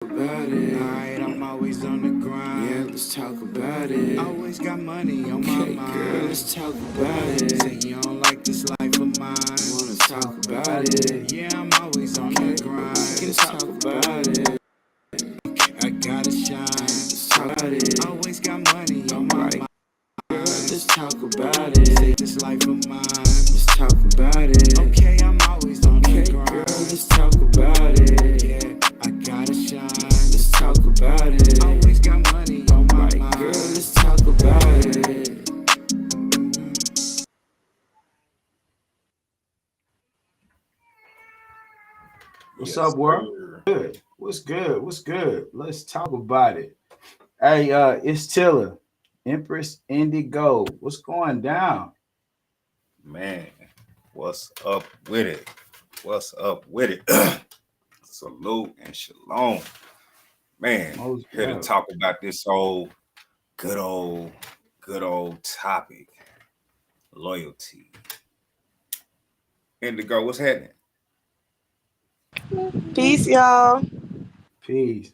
about it. Alright, I'm always on the grind. Yeah, let's talk about it. Always got money on my mind. Girl, let's talk about it. Say you don't like this life of mine. Wanna talk about it? Yeah, I'm always on the grind. Let's talk about it. I gotta shine. Let's talk about it. Always got money on my mind. Girl, let's talk about it. Say this life of mine. Let's talk about it. Okay, I'm always on the grind. Girl, let's talk about it. Yeah, I gotta shine. Let's talk about it. Always got money on my mind. Girl, let's talk about it. What's Yes, up, world? sir. Good. What's good? What's good? Let's talk about it. Hey, it's Tiller, Empress Indigo. What's going down? Man, what's up with it? What's up with it? Salute and shalom. Man, Most here to definitely. talk about this good old, good old topic, loyalty. Indigo, what's happening? Peace, y'all. Peace.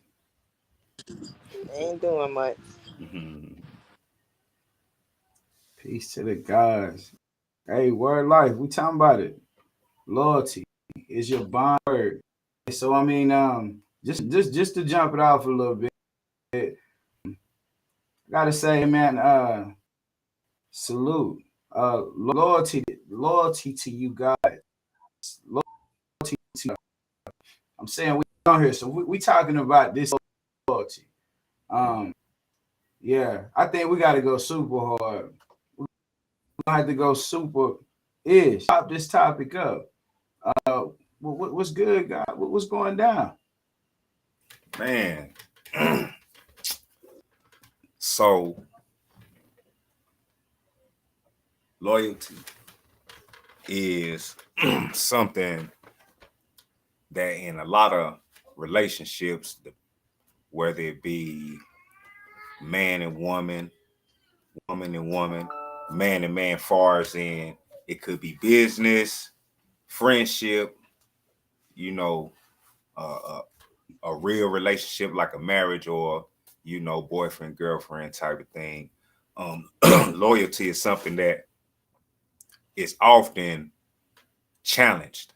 Ain't doing much. Mhm. Peace to the guys. Hey, word life. We talking about it. Loyalty is your bond word. So I mean, just to jump it off a little bit, I gotta say, man, salute. Loyalty to you guys. Loyalty to I'm saying we on here, so we talking about this loyalty. Um, yeah, I think we gotta go super hard. We gonna have to go super ish. Pop this topic up. Uh, what's good, guy? What's going down? Man, so loyalty is something that in a lot of relationships, whether it be man and woman, woman and woman, man and man, far as in it could be business, friendship, you know, uh, uh, a real relationship like a marriage or, boyfriend, girlfriend type of thing. Loyalty is something that is often challenged.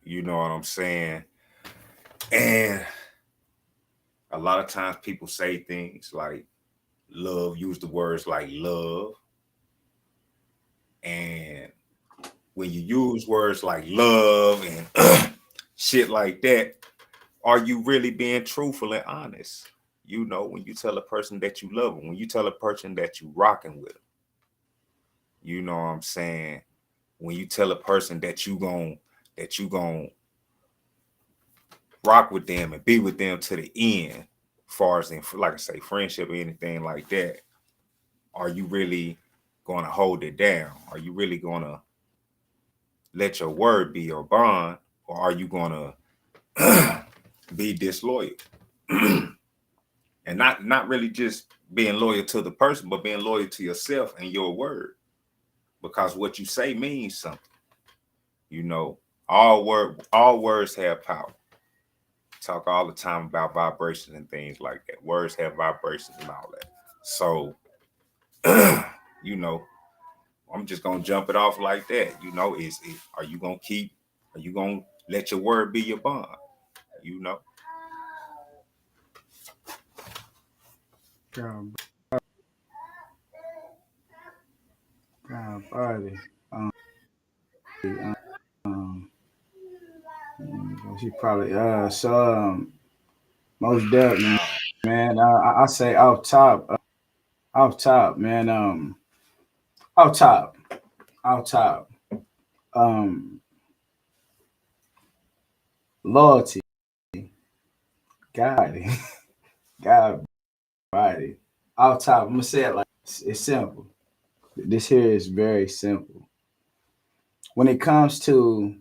You know what I'm saying? And a lot of times people say things like love, use the words like love. And when you use words like love and shit like that, are you really being truthful and honest? When you tell a person that you love them, when you tell a person that you rocking with them, you know what I'm saying? When you tell a person that you gon' rock with them and be with them to the end, far as in, like I say, friendship or anything like that, are you really gonna hold it down? Are you really gonna let your word be your bond, or are you gonna be disloyal? And not really just being loyal to the person, but being loyal to yourself and your word, because what you say means something. You know, all words have power. Talk all the time about vibrations and things like that. Words have vibrations and all that. So, you know, I'm just gonna jump it off like that. Are you gonna keep? Are you gonna let your word be your bond? You know. God, God, body. Um, she probably most definitely, man. I say off top, man. Off top, off top. Um, loyalty, God, God, body. Off top. I'm gonna say it like it's simple. This here is very simple. When it comes to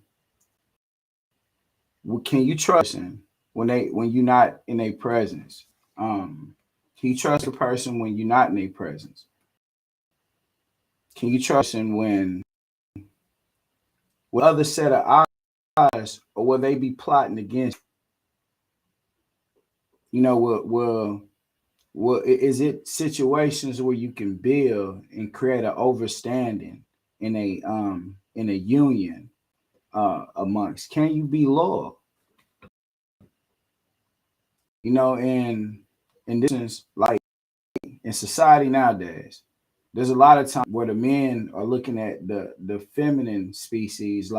can you trust them when you're not in a presence? Can you trust a person when you're not in a presence? Can you trust them when with other set of eyes, or will they be plotting against you know, well, is it situations where you can build and create an overstanding in a union amongst? Can you be loyal? You know, in this sense, like in society nowadays, there's a lot of time where the men are looking at the feminine species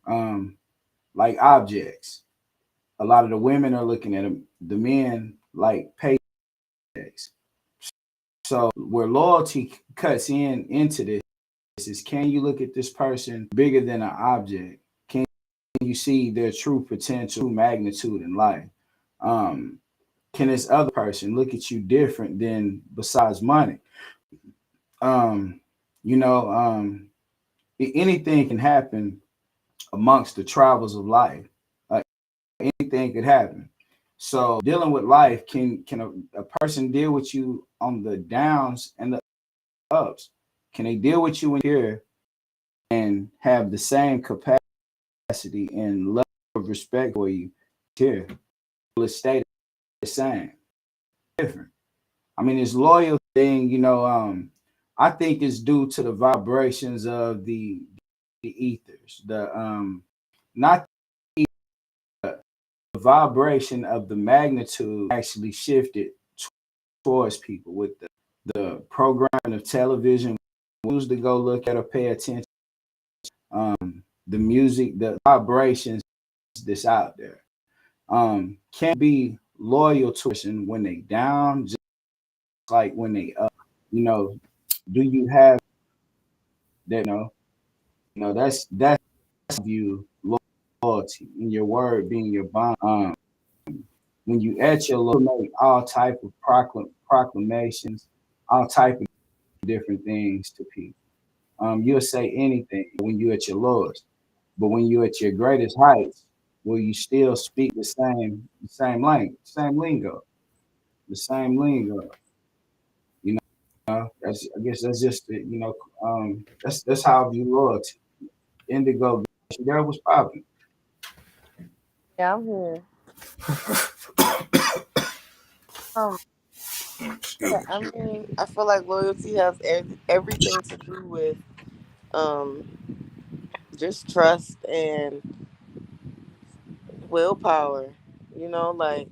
um like objects. A lot of the women are looking at the men like paychecks. So where loyalty cuts into this is, can you look at this person bigger than an object? Can you see their true potential, magnitude in life? Um, can this other person look at you different than besides money? Um, you know, anything can happen amongst the travels of life. Uh, Anything could happen. So dealing with life, can a person deal with you on the downs and the ups? Can they deal with you in here and have the same capacity and level of respect for you here? Will it stay the same? Different. I mean, this loyal thing, I think is due to the vibrations of the ethers, not the vibration of the magnitude actually shifted towards people with the programming of television. We used to go look at or pay attention. The music, the vibrations that's out there. Can be loyal to person when they down, just like when they up. You know, do you have that? That's view loyalty in your word being your bond. When you at your loyalty, make all type of proclamations, all type of different things to people. You'll say anything when you're at your lowest, but when you're at your greatest heights, will you still speak the same language, same lingo, the same lingo? You I guess that's just that's how I view loyalty. Indigo, there was popping. Yeah, I'm here. Um, yeah, Excuse me. I mean, I feel like loyalty has everything to do with um just trust and willpower. Like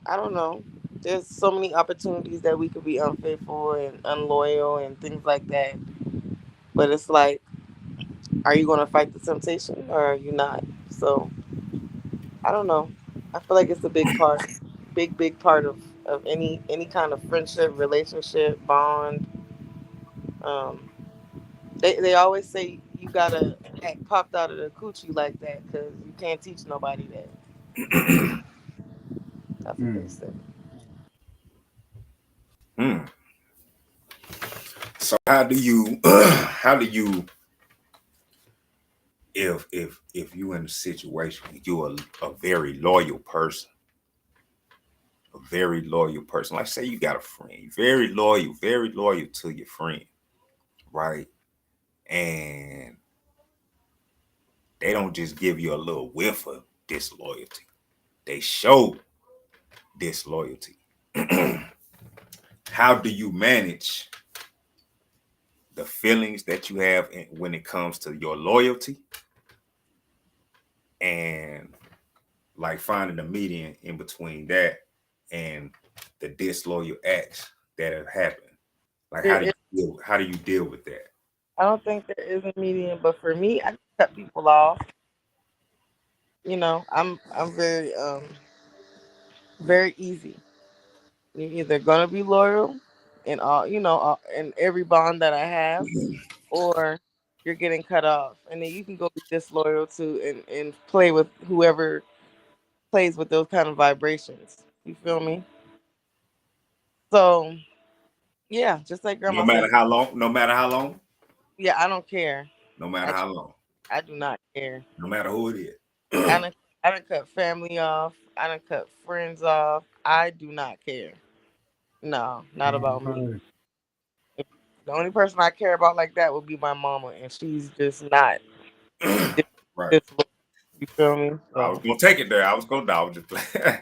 I don't know. There's so many opportunities that we could be unfaithful and unloyal and things like that. But it's like, are you going to fight the temptation or are you not? So I don't know. I feel like it's a big part, big part of any kind of friendship, relationship, bond. Um, they always say you gotta act popped out of the coochie like that because you can't teach nobody that. That's what they Mm. say. Hmm. So how do you how do you if you in a situation you're a very loyal person, like say you got a friend, very loyal to your friend, right? And they don't just give you a little whiff of disloyalty, they show disloyalty. How do you manage the feelings that you have when it comes to your loyalty and like finding a median in between that and the disloyal acts that have happened? Like There is, how do you deal with that? I don't think there is a medium, but for me, I just cut people off. I'm very easy. You're either gonna be loyal in in every bond that I have, or you're getting cut off, and then you can go be disloyal to and play with whoever plays with those kind of vibrations. You feel me? So yeah, just like No Grandma matter said, how long, no matter how long, yeah, I don't care. no matter I how long, I do not care. no matter who it I is. done, I done cut family off. I done cut friends off. I do not care. No, not about me. Right. If the only person I care about like that would be my mama, and she's just not this, Right. this low. You feel me? I was So gonna take it there. I was gonna. I was just playing.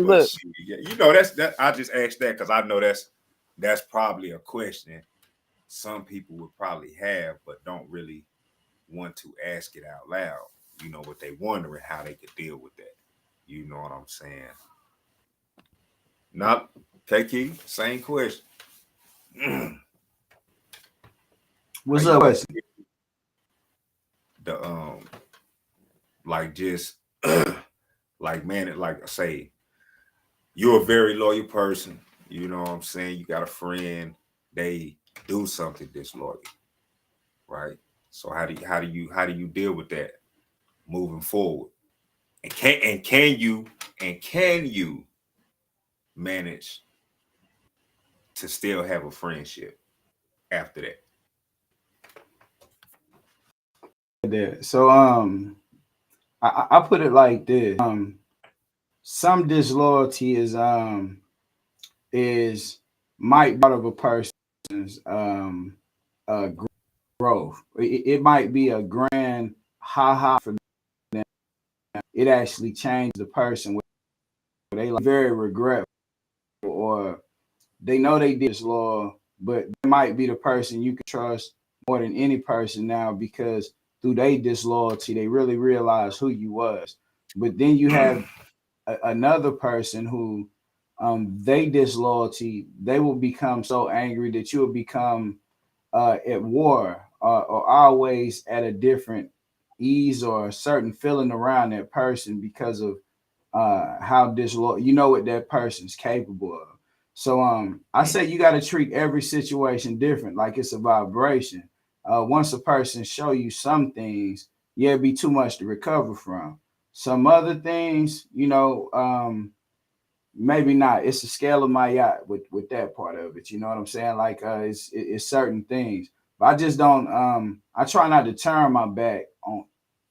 Look, shit, yeah, you know that I just asked that because I know that's probably a question some people would probably have, but don't really want to ask it out loud. You know what they wondering how they could deal with that. You know what I'm saying? Not KK, same question. What's How you up? gonna Question? the like just like man, like say you're a very loyal person. You know what I'm saying? You got a friend, they do something disloyal, right? So how do you deal with that moving forward? And can you manage to still have a friendship after that? There. So I put it like this. Some disloyalty is might be part of a person's uh growth. It might be a grand ha for them. It actually changed the person where they like very regretful or they know they did disloyal, but they might be the person you can trust more than any person now because through their disloyalty they really realize who you was. But then you have another person who they disloyalty, they will become so angry that you will become at war or always at a different ease or a certain feeling around that person because of how disloyal you know what that person's capable of. So I say you got to treat every situation different, like it's a vibration. Once a person show you some things, yeah, it'd be too much to recover from. Some other things, maybe not. It's a scale of my yacht with that part of it. You know what I'm saying? Like it's certain things. But I just don't I try not to turn my back on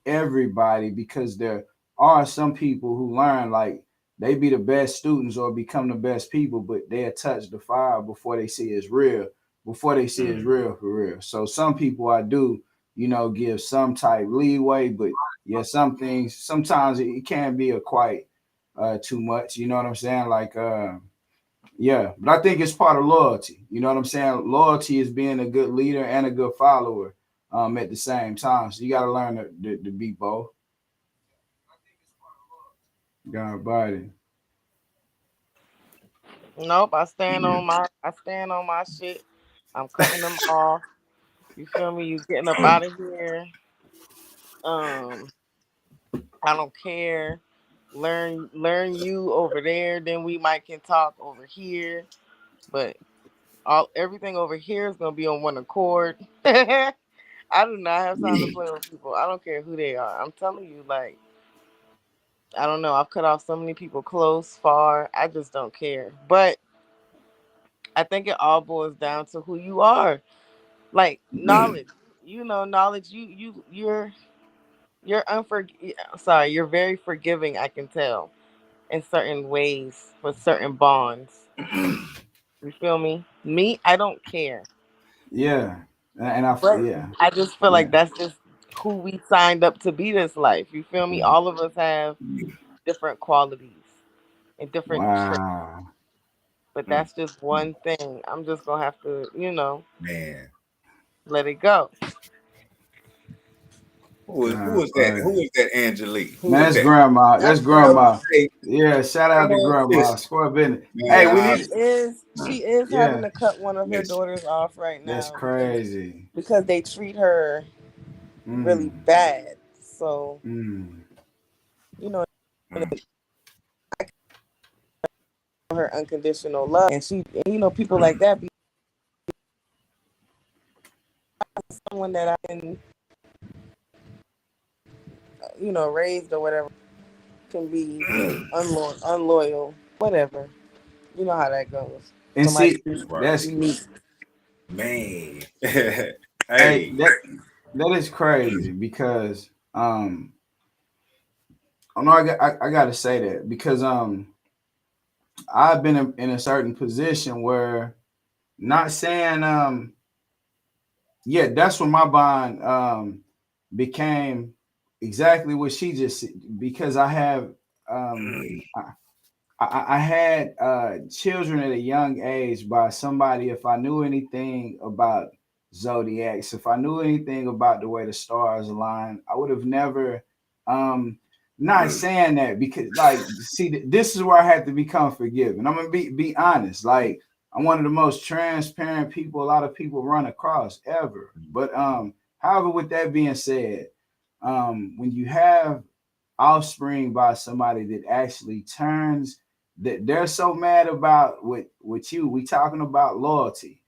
everybody because there are some people who learn like they be the best students or become the best people, but they'll touch the fire before they see it's real, before they see it's real for real. So some people I do, give some type leeway, but yeah, some things sometimes it can be a quite too much. You know what I'm saying? Like, yeah, but I think it's part of loyalty. You know what I'm saying? Loyalty is being a good leader and a good follower at the same time. So you got to learn to be both. God body. nope. I stand on my shit. I'm cutting them off. You feel me? You getting up out of here. Um, I don't care. Learn you over there, then we might can talk over here. But everything over here is gonna be on one accord. I do not have time to play with people. I don't care who they are. I'm telling you, like, I don't know. I've cut off so many people close, far. I just don't care. But I think it all boils down to who you are. Like knowledge. Knowledge. You're sorry, you're very forgiving, I can tell, in certain ways for certain bonds. You feel me? Me, I don't care. Yeah, and But yeah, I just feel like yeah. that's just who we signed up to be this life. You feel me? All of us have different qualities and different traits. Wow. But that's just one thing. I'm just gonna have to, Man, let it go. who God is that? Who body. is that Angelique? Who Man, is that's that? grandma. I That's was about to grandma. say, Yeah, shout out to grandma. listen, Square business. Hey, man, we She I need. is she is having Yeah, to cut one of her listen. daughters off right that's now because crazy. they treat her really Mm, bad. So, mm. you know, Mm. her unconditional love. And people like that be someone that I've been, raised or whatever, can be unloyal, whatever. You know how that goes. And Somebody see, Right, that's unique. man. hey, Hey, that is crazy because I know I got to say that because I've been in a certain position where not saying yeah, that's when my bond became exactly what she just said because I have um I had children at a young age by somebody. If I knew anything about zodiacs, if I knew anything about the way the stars align, I would have never. Not saying that because, like, see, this is where I had to become forgiving. I'm gonna be honest. Like, I'm one of the most transparent people a lot of people run across ever. But however, with that being said, when you have offspring by somebody that actually turns that they're so mad about with you. We talking about loyalty.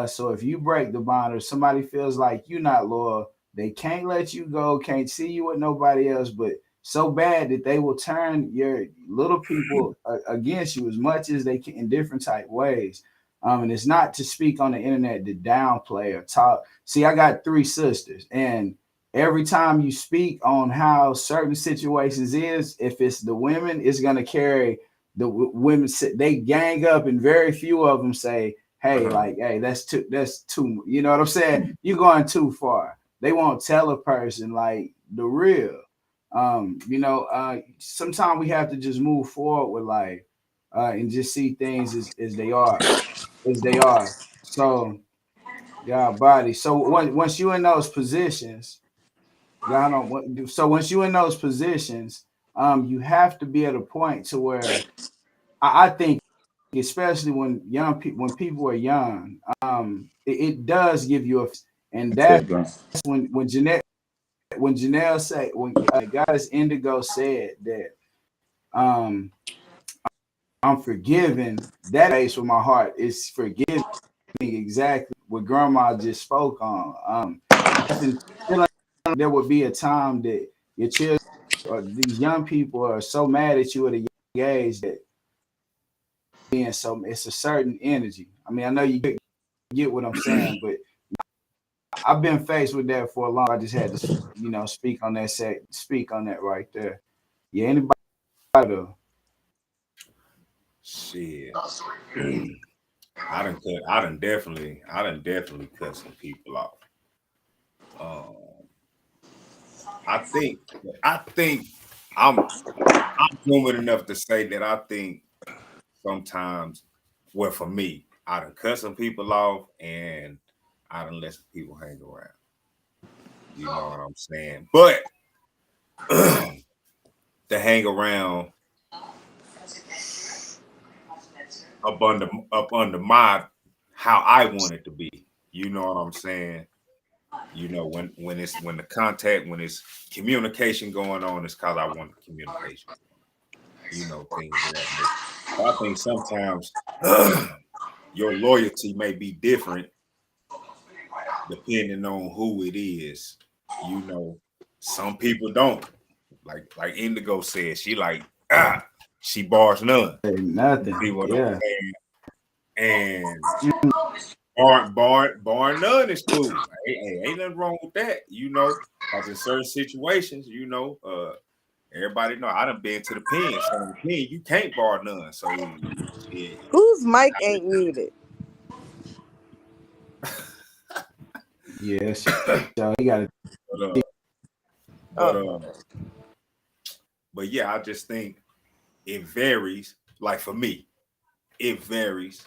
So if you break the bond or somebody feels like you're not loyal, they can't let you go, can't see you with nobody else, but so bad that they will turn your little people against you as much as they can in different type ways. And it's not to speak on the internet to downplay or talk. See, I got 3 sisters, and every time you speak on how certain situations is, if it's the women, it's gonna carry the women. They gang up, and very few of them say, "Hey, like, hey, that's too." You know what I'm saying? You're going too far. They won't tell a person like the real. Sometimes we have to just move forward with life and just see things as they are, as they are. So, yeah, body. So once you in those positions, God on what. So once you in those positions, you have to be at a point to where I think, especially when when people are young, it does give you a, and that's when Janelle say when Goddess Indigo said that um I'm forgiving, that place with my heart is forgiving exactly what grandma just spoke on. Feeling there would be a time that your children or these young people are so mad at you at a young age that being so it's a certain energy. I mean, I know you get what I'm saying, but I've been faced with that for a long. I just had to, speak on that. Speak on that right there. Yeah, anybody? Though? Shit. I done definitely cut some people off. Um, I think I'm human enough to say that I think sometimes, well, for me, I done cut some people off and I done let some people hang around. You know what I'm saying? But to hang around up under my how I want it to be. You know what I'm saying? When the contact, when it's communication going on, it's because I want the communication. Things of that nature. So I think sometimes your loyalty may be different depending on who it is. Some people don't. Like Indigo said, she bars none. Hey, nothing. See what I'm Yeah. saying? And bar none is cool. Ain't nothing wrong with that, because in certain situations, everybody know I done been to the pen. So in the pen, you can't bar none. So yeah. Whose mic ain't muted? Yes. So you got to. But yeah, I just think it varies. Like for me, it varies,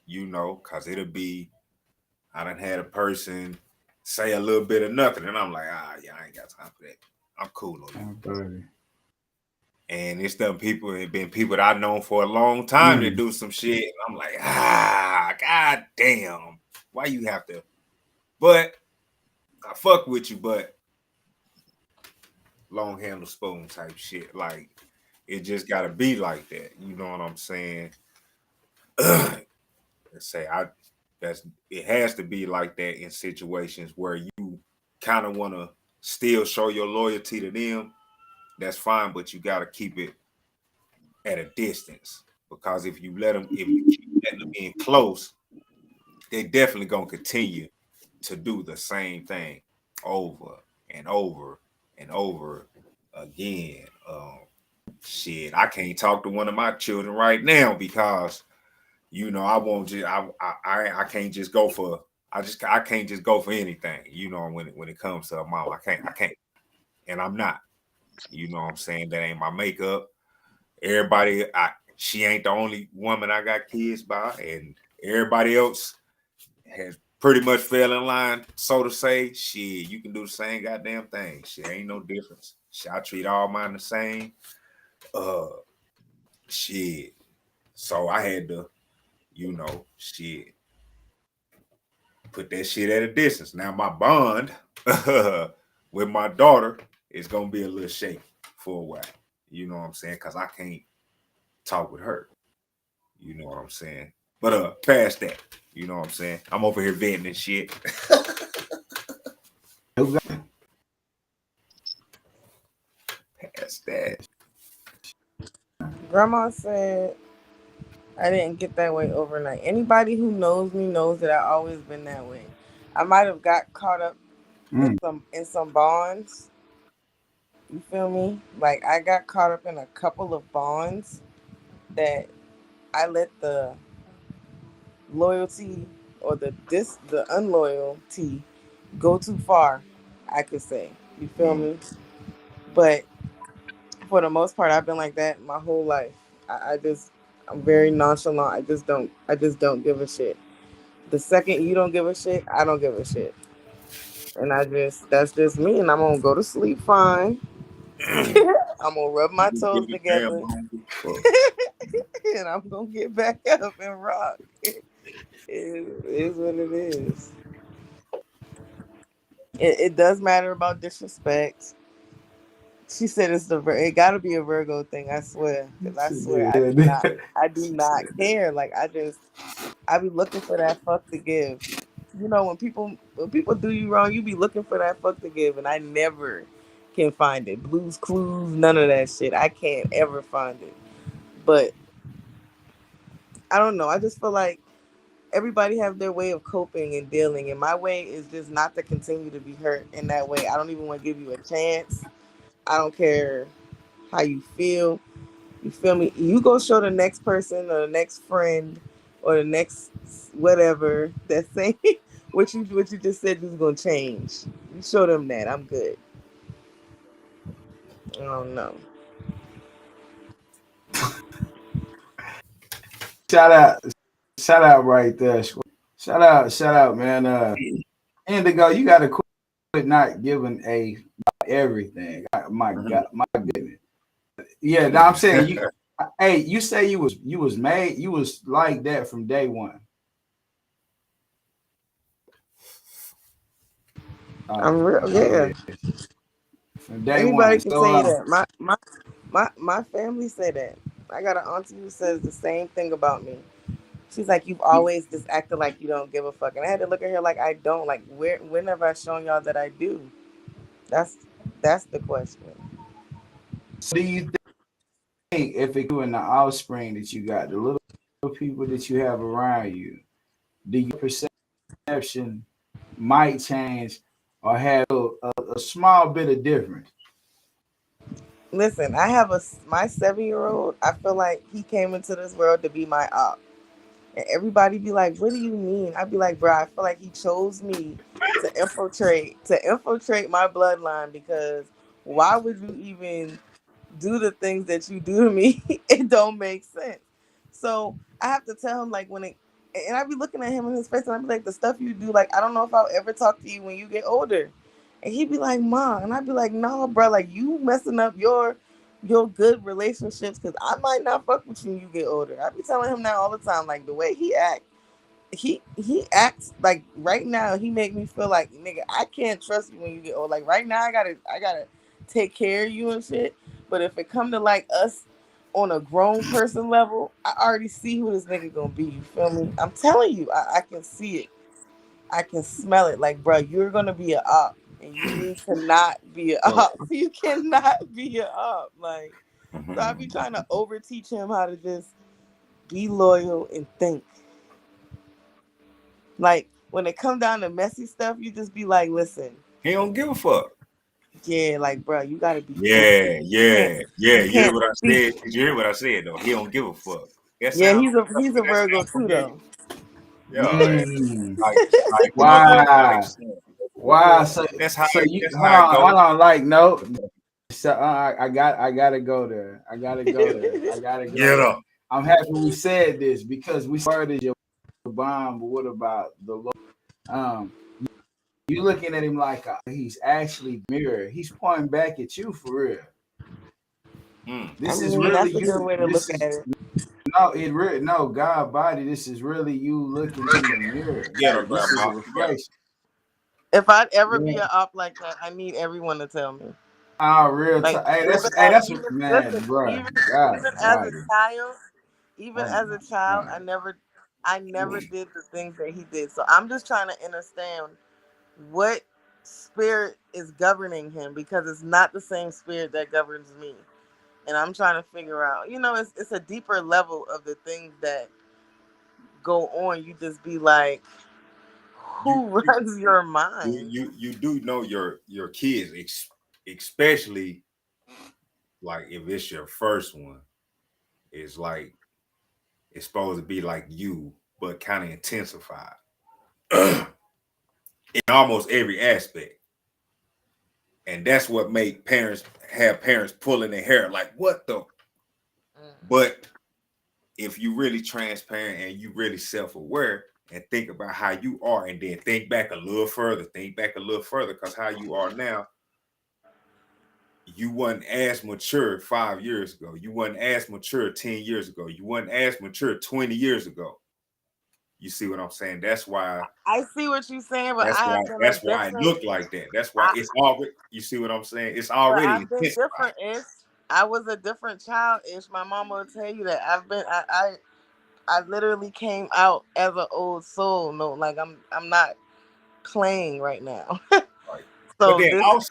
because it'll be, I done had a person say a little bit of nothing, and I'm like, yeah, I ain't got time for that. I'm cool on you. And it's been people that I've known for a long time that do some shit. And I'm like, god damn, why you have to? But I fuck with you, but long handle spoon type shit. Like, it just gotta be like that. You know what I'm saying? It has to be like that in situations where you kind of want to still show your loyalty to them. That's fine, but you got to keep it at a distance, because if you keep letting them in close, they definitely gonna continue to do the same thing over and over and over again. Shit, I can't talk to one of my children right now because I won't just I can't just go for I can't just go for anything. When it comes to a mom, I can't, and I'm not. You know what I'm saying? That ain't my makeup. Everybody, she ain't the only woman I got kids by, and everybody else has pretty much fell in line, so to say. Shit, you can do the same goddamn thing. Shit, ain't no difference. Shit, I treat all mine the same. Shit. So I had to, shit, put that shit at a distance. Now my bond with my daughter is gonna be a little shaky for a while. You know what I'm saying? Because I can't talk with her. You know what I'm saying? But past that, you know what I'm saying? I'm over here venting and shit. Past that. Grandma said I didn't get that way overnight. Anybody who knows me knows that I've always been that way. I might have got caught up in some bonds. You feel me? Like I got caught up in a couple of bonds that I let the loyalty or the unloyalty go too far, I could say. You feel me? But for the most part, I've been like that my whole life. I'm very nonchalant. I just don't give a shit. The second you don't give a shit, I don't give a shit. And that's just me. And I'm gonna go to sleep fine. I'm gonna rub my toes together. And I'm gonna get back up and rock. It is what it is. It does matter about disrespect. She said it got to be a Virgo thing. I swear, because I swear I do not care. Like I be looking for that fuck to give. You know, when people do you wrong, you be looking for that fuck to give, and I never can find it. Blues Clues, none of that shit. I can't ever find it. But I don't know. I just feel like everybody have their way of coping and dealing, and my way is just not to continue to be hurt in that way. I don't even want to give you a chance. I don't care how you feel. You feel me? You go show the next person or the next friend or the next whatever that say what you just said you was gonna change. You show them that. I'm good. I don't know. Shout out right there. Shout out, man. Indigo, you gotta quit not giving a everything. My God, my goodness. Yeah, no, I'm saying you. Hey, you say you was like that from day one. I'm real. Yeah. From day Anybody one. can So, say that. My family say that. I got an auntie who says the same thing about me. She's like, you've always just acted like you don't give a fuck. And I had to look at her like I don't. Like, when have I shown y'all that I do? That's the question. so do you think if it in the offspring that you got, the little people that you have around you, do your perception might change or have a small bit of difference? Listen, I have my 7-year-old. I feel like he came into this world to be my op. And everybody be like, "What do you mean?" I'd be like, "Bro, I feel like he chose me to infiltrate my bloodline because why would you even do the things that you do to me? It don't make sense." So I have to tell him like and I be looking at him in his face and I be like, "The stuff you do, like I don't know if I'll ever talk to you when you get older." And he'd be like, "Mom," and I'd be like, "No, bro, like you messing up your good relationships because I might not fuck with you when you get older." I be telling him that all the time. Like the way he acts like right now. He make me feel like nigga, I can't trust you when you get old. Like right now, I gotta take care of you and shit. But if it come to like us on a grown person level, I already see who this nigga gonna be. You feel me? I'm telling you, I can see it. I can smell it. Like, bro, you're gonna be an op, and you need to not be an op. You cannot be an op. Like, so I be trying to overteach him how to just be loyal and think. Like, when it come down to messy stuff, you just be like, listen, He don't give a fuck. yeah, like, bro, you gotta be Yeah. You You hear can't what I speak. said? Did you hear what I said though? He don't give a fuck. That Yeah, sound he's a that Virgo sound too, familiar. though. Yeah, like Wow. Wow. that's how You that's hold how it on, goes. like no. So I gotta go there. I gotta go there. Get up. I'm happy we said this because we started your bomb. But what about the Lord? Um, you looking at him like he's actually mirror. He's pointing back at you for real. Mm. I This is mean, really that's a good you. way to look This at is it. no God body. This is really you looking in the mirror. Get her, Like this is a grandma. Get her. reflection. If I'd ever be Yeah. an op like that, I need everyone to tell me. Oh, real Like time. Hey, even that's even man, listen, bro. even God even as a body. child, even Oh as my a child, God. I never did the things that he did. So I'm just trying to understand what spirit is governing him because it's not the same spirit that governs me. And I'm trying to figure out, it's a deeper level of the things that go on. You just be like, You who runs your mind? you do know your kids, especially like if it's your first one, it's like it's supposed to be like you, but kind of intensified in almost every aspect. And that's what make parents pulling their hair like what the. But if you really transparent and you really self-aware and think about how you are and then think back a little further, because how you are now, you wasn't as mature 5 years ago. You wasn't as mature 10 years ago. You wasn't as mature 20 years ago. You see what I'm saying? I see what you're saying, but I have been a That's why it different. looked like that. That's why I, it's already, you see what I'm saying? It's but already I've been intensified. different. Ish. I was a different child. Ish. My mama will tell you that I've been. I literally came out as an old soul. No, like I'm not playing right now. Right. But So then this.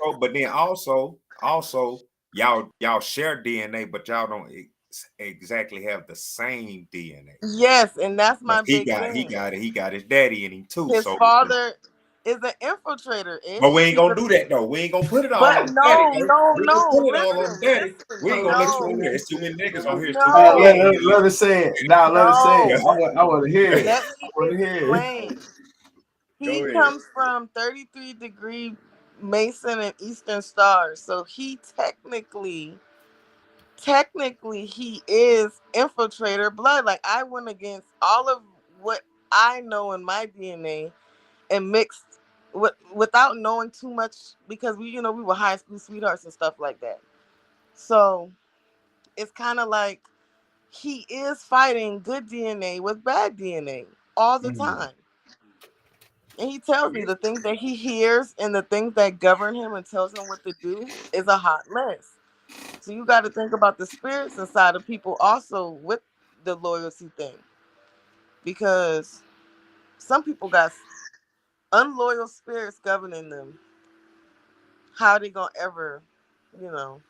also y'all share DNA, but y'all don't exactly have the same DNA. Yes, and that's my But big thing. he got his daddy in him too. His So father is an infiltrator. Ish. but we ain't gonna do that though. We ain't gonna put it all But on daddy no, though. no, We ain't gonna no. put it all on Listen, daddy. We ain't listen. gonna let you No, in here. It's too many niggas on here. It's too many Now men no, in let her say it. Now let her say it. no. I want to hear it. Let I me want to hear it. explain. He Go ahead. comes from 33-degree Mason and Eastern Stars. So he technically he is infiltrator blood. Like I went against all of what I know in my DNA and mixed without knowing too much because we were high school sweethearts and stuff like that. So it's kind of like he is fighting good DNA with bad DNA all the Mm. time. And he tells me the things that he hears and the things that govern him and tells him what to do is a hot mess. So you got to think about the spirits inside of people also with the loyalty thing. Because some people got unloyal spirits governing them. How they gonna ever, you know?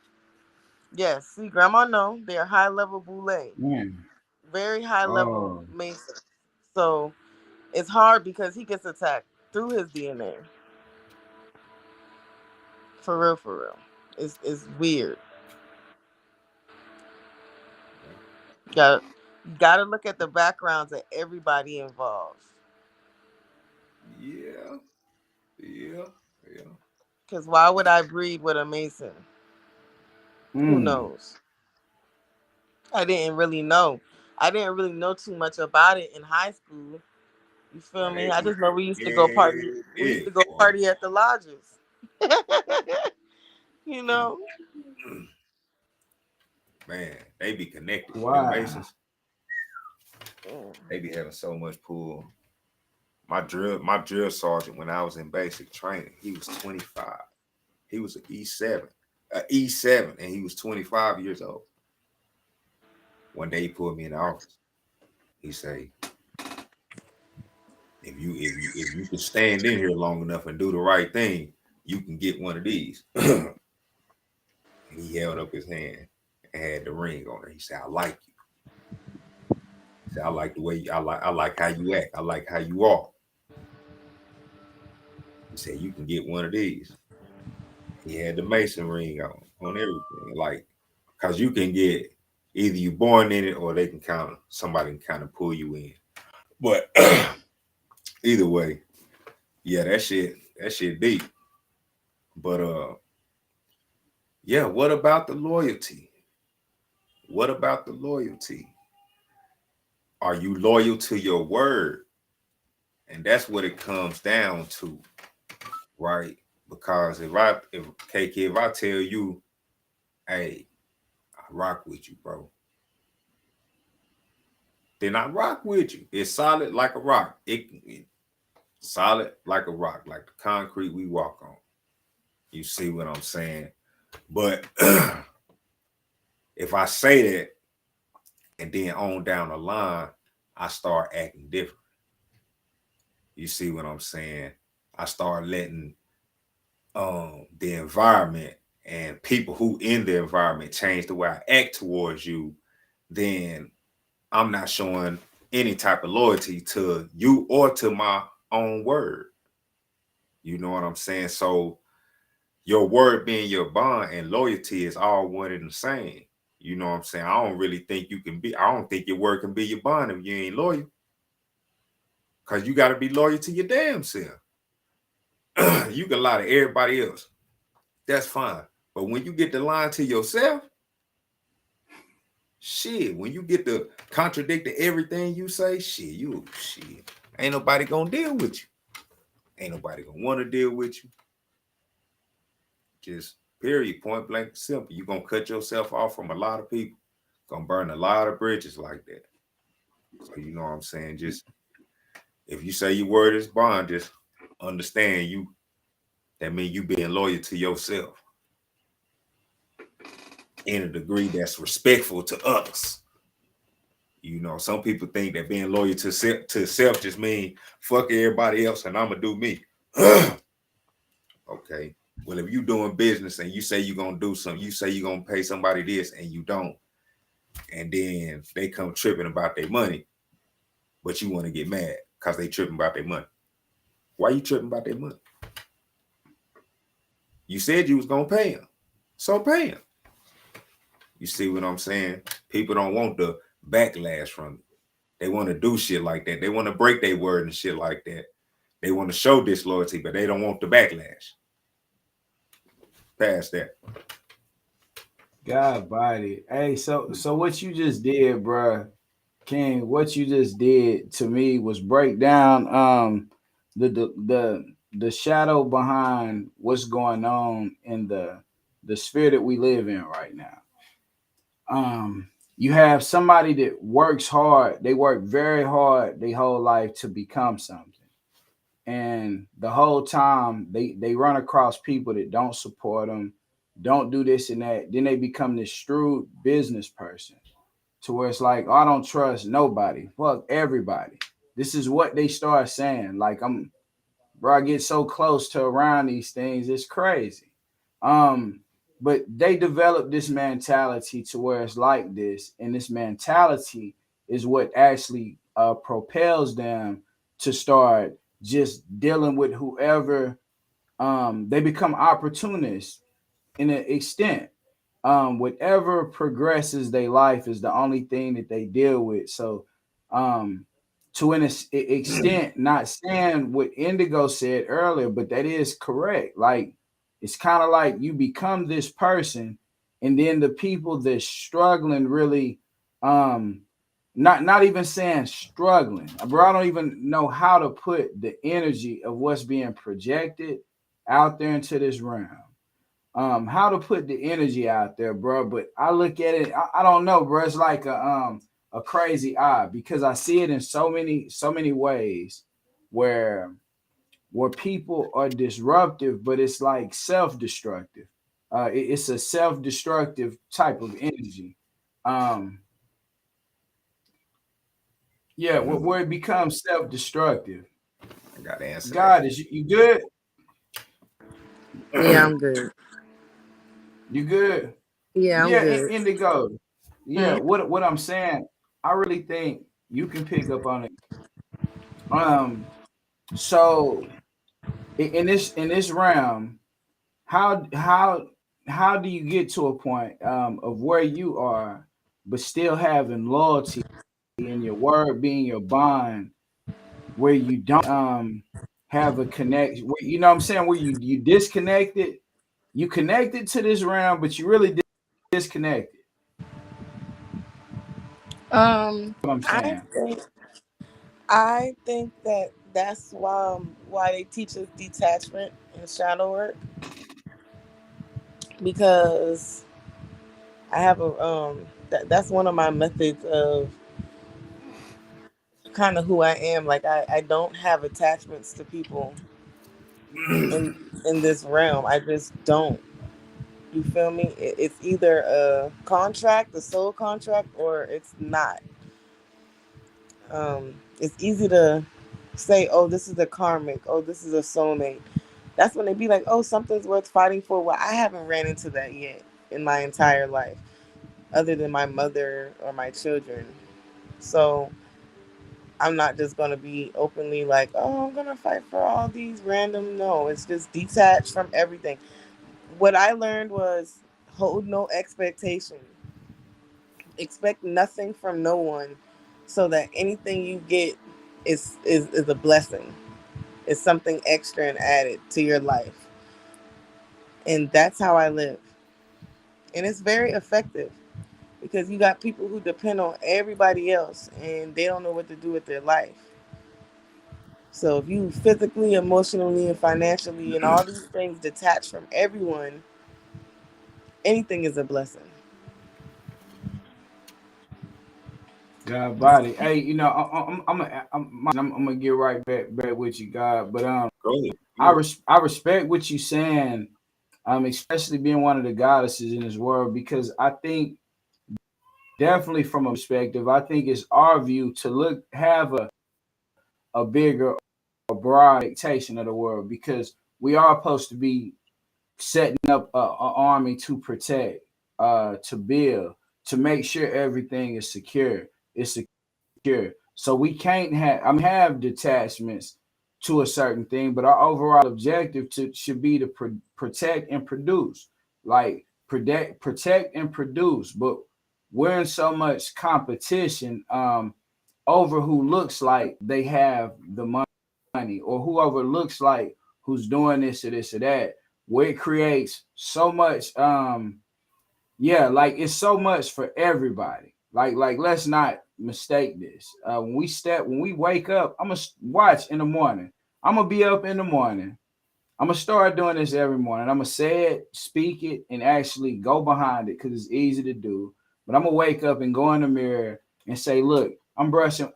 Yes, see, Grandma, no, they're high level boule, Man. very high level Oh. Mason. So it's hard because he gets attacked through his DNA. For real, for real. It's weird. Gotta look at the backgrounds of everybody involved. Yeah. Yeah. Yeah. Because why would I breed with a Mason? Who Mm. knows? I didn't really know. I didn't really know too much about it in high school. You feel But me? hey, I just know we used to go party. yeah, We used yeah, to go boy. party at the lodges. you know. Man, they be connected. Them Wow. Masons, they be having so much pull. My drill sergeant when I was in basic training, he was 25. He was an E7, and he was 25 years old. One day he pulled me in the office. He say, if you can stand in here long enough and do the right thing, you can get one of these. He held up his hand and had the ring on it. He said, I like you. He said, I like the way I like how you act. I like how you are. He said, you can get one of these. He had the Mason ring on everything. Like, cause you can get either you born in it or they can somebody can kind of pull you in. But either way, yeah, that shit deep. But yeah, what about the loyalty? What about the loyalty? are you loyal to your word? And that's what it comes down to, right? Because if I tell you, hey, I rock with you, bro, then I rock with you. It's solid like a rock. It solid like a rock, like the concrete we walk on. You see what I'm saying? But if I say that and then on down the line, I start acting different. You see what I'm saying? I start letting the environment and people who in the environment change the way I act towards you, then I'm not showing any type of loyalty to you or to my own word. You know what I'm saying? So your word being your bond and loyalty is all one and the same. You know what I'm saying? I don't really think I don't think your word can be your bond if you ain't loyal. Because you got to be loyal to your damn self. You can lie to everybody else. That's fine. But when you get the line to yourself, shit, when you get to contradict everything you say, shit, ain't nobody gonna deal with you. Ain't nobody gonna want to deal with you. Just period, point blank, simple. You're gonna cut yourself off from a lot of people. Gonna burn a lot of bridges like that. So you know what I'm saying? Just if you say your word is bond, just understand that means you being loyal to yourself in a degree that's respectful to others. You know, some people think that being loyal to self just mean fuck everybody else and I'm gonna do me. Okay. Well, if you doing business and you say you're gonna do something, you say you're gonna pay somebody this and you don't, and then they come tripping about their money, but you want to get mad because they tripping about their money. Why you tripping about their money? You said you was gonna pay them, so pay them. You see what I'm saying? People don't want the backlash from it. They want to do shit like that. They want to break their word and shit like that. They want to show disloyalty, but they don't want the backlash. Past that. God body. Hey, so what you just did, bro, King, what you just did to me was break down the shadow behind what's going on in the sphere that we live in right now. You have somebody that works hard, they work very hard their whole life to become something. And the whole time they run across people that don't support them, don't do this and that. Then they become this shrewd business person to where it's like, oh, I don't trust nobody. Fuck everybody. This is what they start saying. Like I get so close to around these things, it's crazy. But they develop this mentality to where it's like this, and this mentality is what actually propels them to start just dealing with whoever. They become opportunists in an extent. Whatever progresses their life is the only thing that they deal with. So to an extent, not saying what Indigo said earlier, but that is correct. Like, it's kind of like you become this person, and then the people that's struggling really, not even saying struggling, bro. I don't even know how to put the energy of what's being projected out there into this realm. How to put the energy out there, bro. But I look at it, I don't know, bro. It's like a crazy eye, because I see it in so many ways where people are disruptive, but it's like self-destructive. It's a self-destructive type of energy. Where it becomes self-destructive. I got to answer. God, is you good? Yeah, I'm good. You good? Yeah, I'm good. Indigo. Yeah, what I'm saying, I really think you can pick up on it. So in this realm, how do you get to a point of where you are, but still having loyalty and your word being your bond, where you don't have a connection? You know what I'm saying? Where you disconnected, you connected to this realm, but you really disconnected. What I'm I saying. think I think that that's why they teach us detachment and shadow work, because I have a that's one of my methods of kind of who I am. Like I don't have attachments to people in this realm. I just don't. You feel me? It's either a contract, a soul contract, or it's not. It's easy to say, "Oh, this is a karmic. Oh, this is a soulmate." That's when they be like, "Oh, something's worth fighting for." Well, I haven't ran into that yet in my entire life, other than my mother or my children. So I'm not just gonna be openly like, "Oh, I'm gonna fight for all these random." No, it's just detached from everything. What I learned was hold no expectation. Expect nothing from no one, so that anything you get is a blessing. It's something extra and added to your life. And that's how I live. And it's very effective because you got people who depend on everybody else and they don't know what to do with their life. So if you physically, emotionally, and financially and all these things detached from everyone, anything is a blessing. God body. Hey, you know, I'm gonna get right back with you, God. But Go ahead. I respect what you saying. Especially being one of the goddesses in this world, because I think definitely from a perspective, I think it's our view to have a bigger or broad expectation of the world, because we are supposed to be setting up a army to protect, to build, to make sure everything is secure. It's secure. So we can't have detachments to a certain thing, but our overall objective should be to protect and produce, like protect and produce. But we're in so much competition over who looks like they have the money, or whoever looks like who's doing this or this or that, where it creates so much yeah, like it's so much for everybody. Like let's not mistake this. When we wake up, I'm gonna watch in the morning. I'm gonna be up in the morning. I'm gonna start doing this every morning. I'm gonna say it, speak it, and actually go behind it because it's easy to do. But I'm gonna wake up and go in the mirror and say, "Look, I'm brushing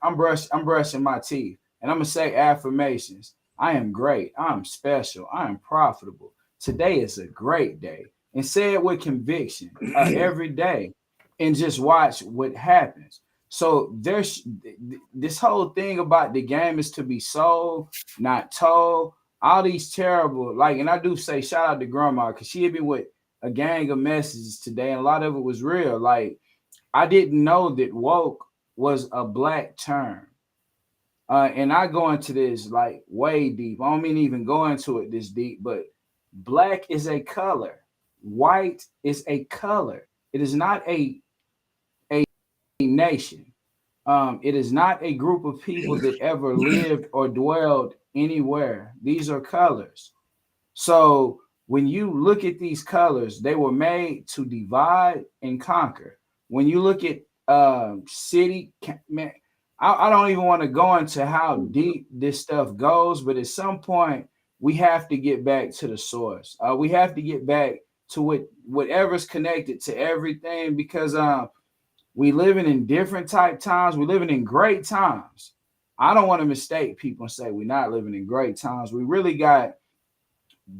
my teeth," and I'm gonna say affirmations. I am great. I am special. I am profitable. Today is a great day, and say it with conviction every day, and just watch what happens. So there's this whole thing about the game is to be sold, not told. All these terrible, like, and I do say shout out to grandma because she hit me with a gang of messages today, and a lot of it was real. Like, I didn't know that woke was a black term. And I go into this like way deep. I don't mean even go into it this deep, but black is a color, white is a color. It is not a nation. It is not a group of people that ever lived or dwelled anywhere. These are colors. So when you look at these colors, they were made to divide and conquer. When you look at city, man, I don't even want to go into how deep this stuff goes, but at some point we have to get back to the source. We have to get back to whatever's connected to everything, because we living in different type times. We're living in great times. I don't want to mistake people and say we're not living in great times. We really got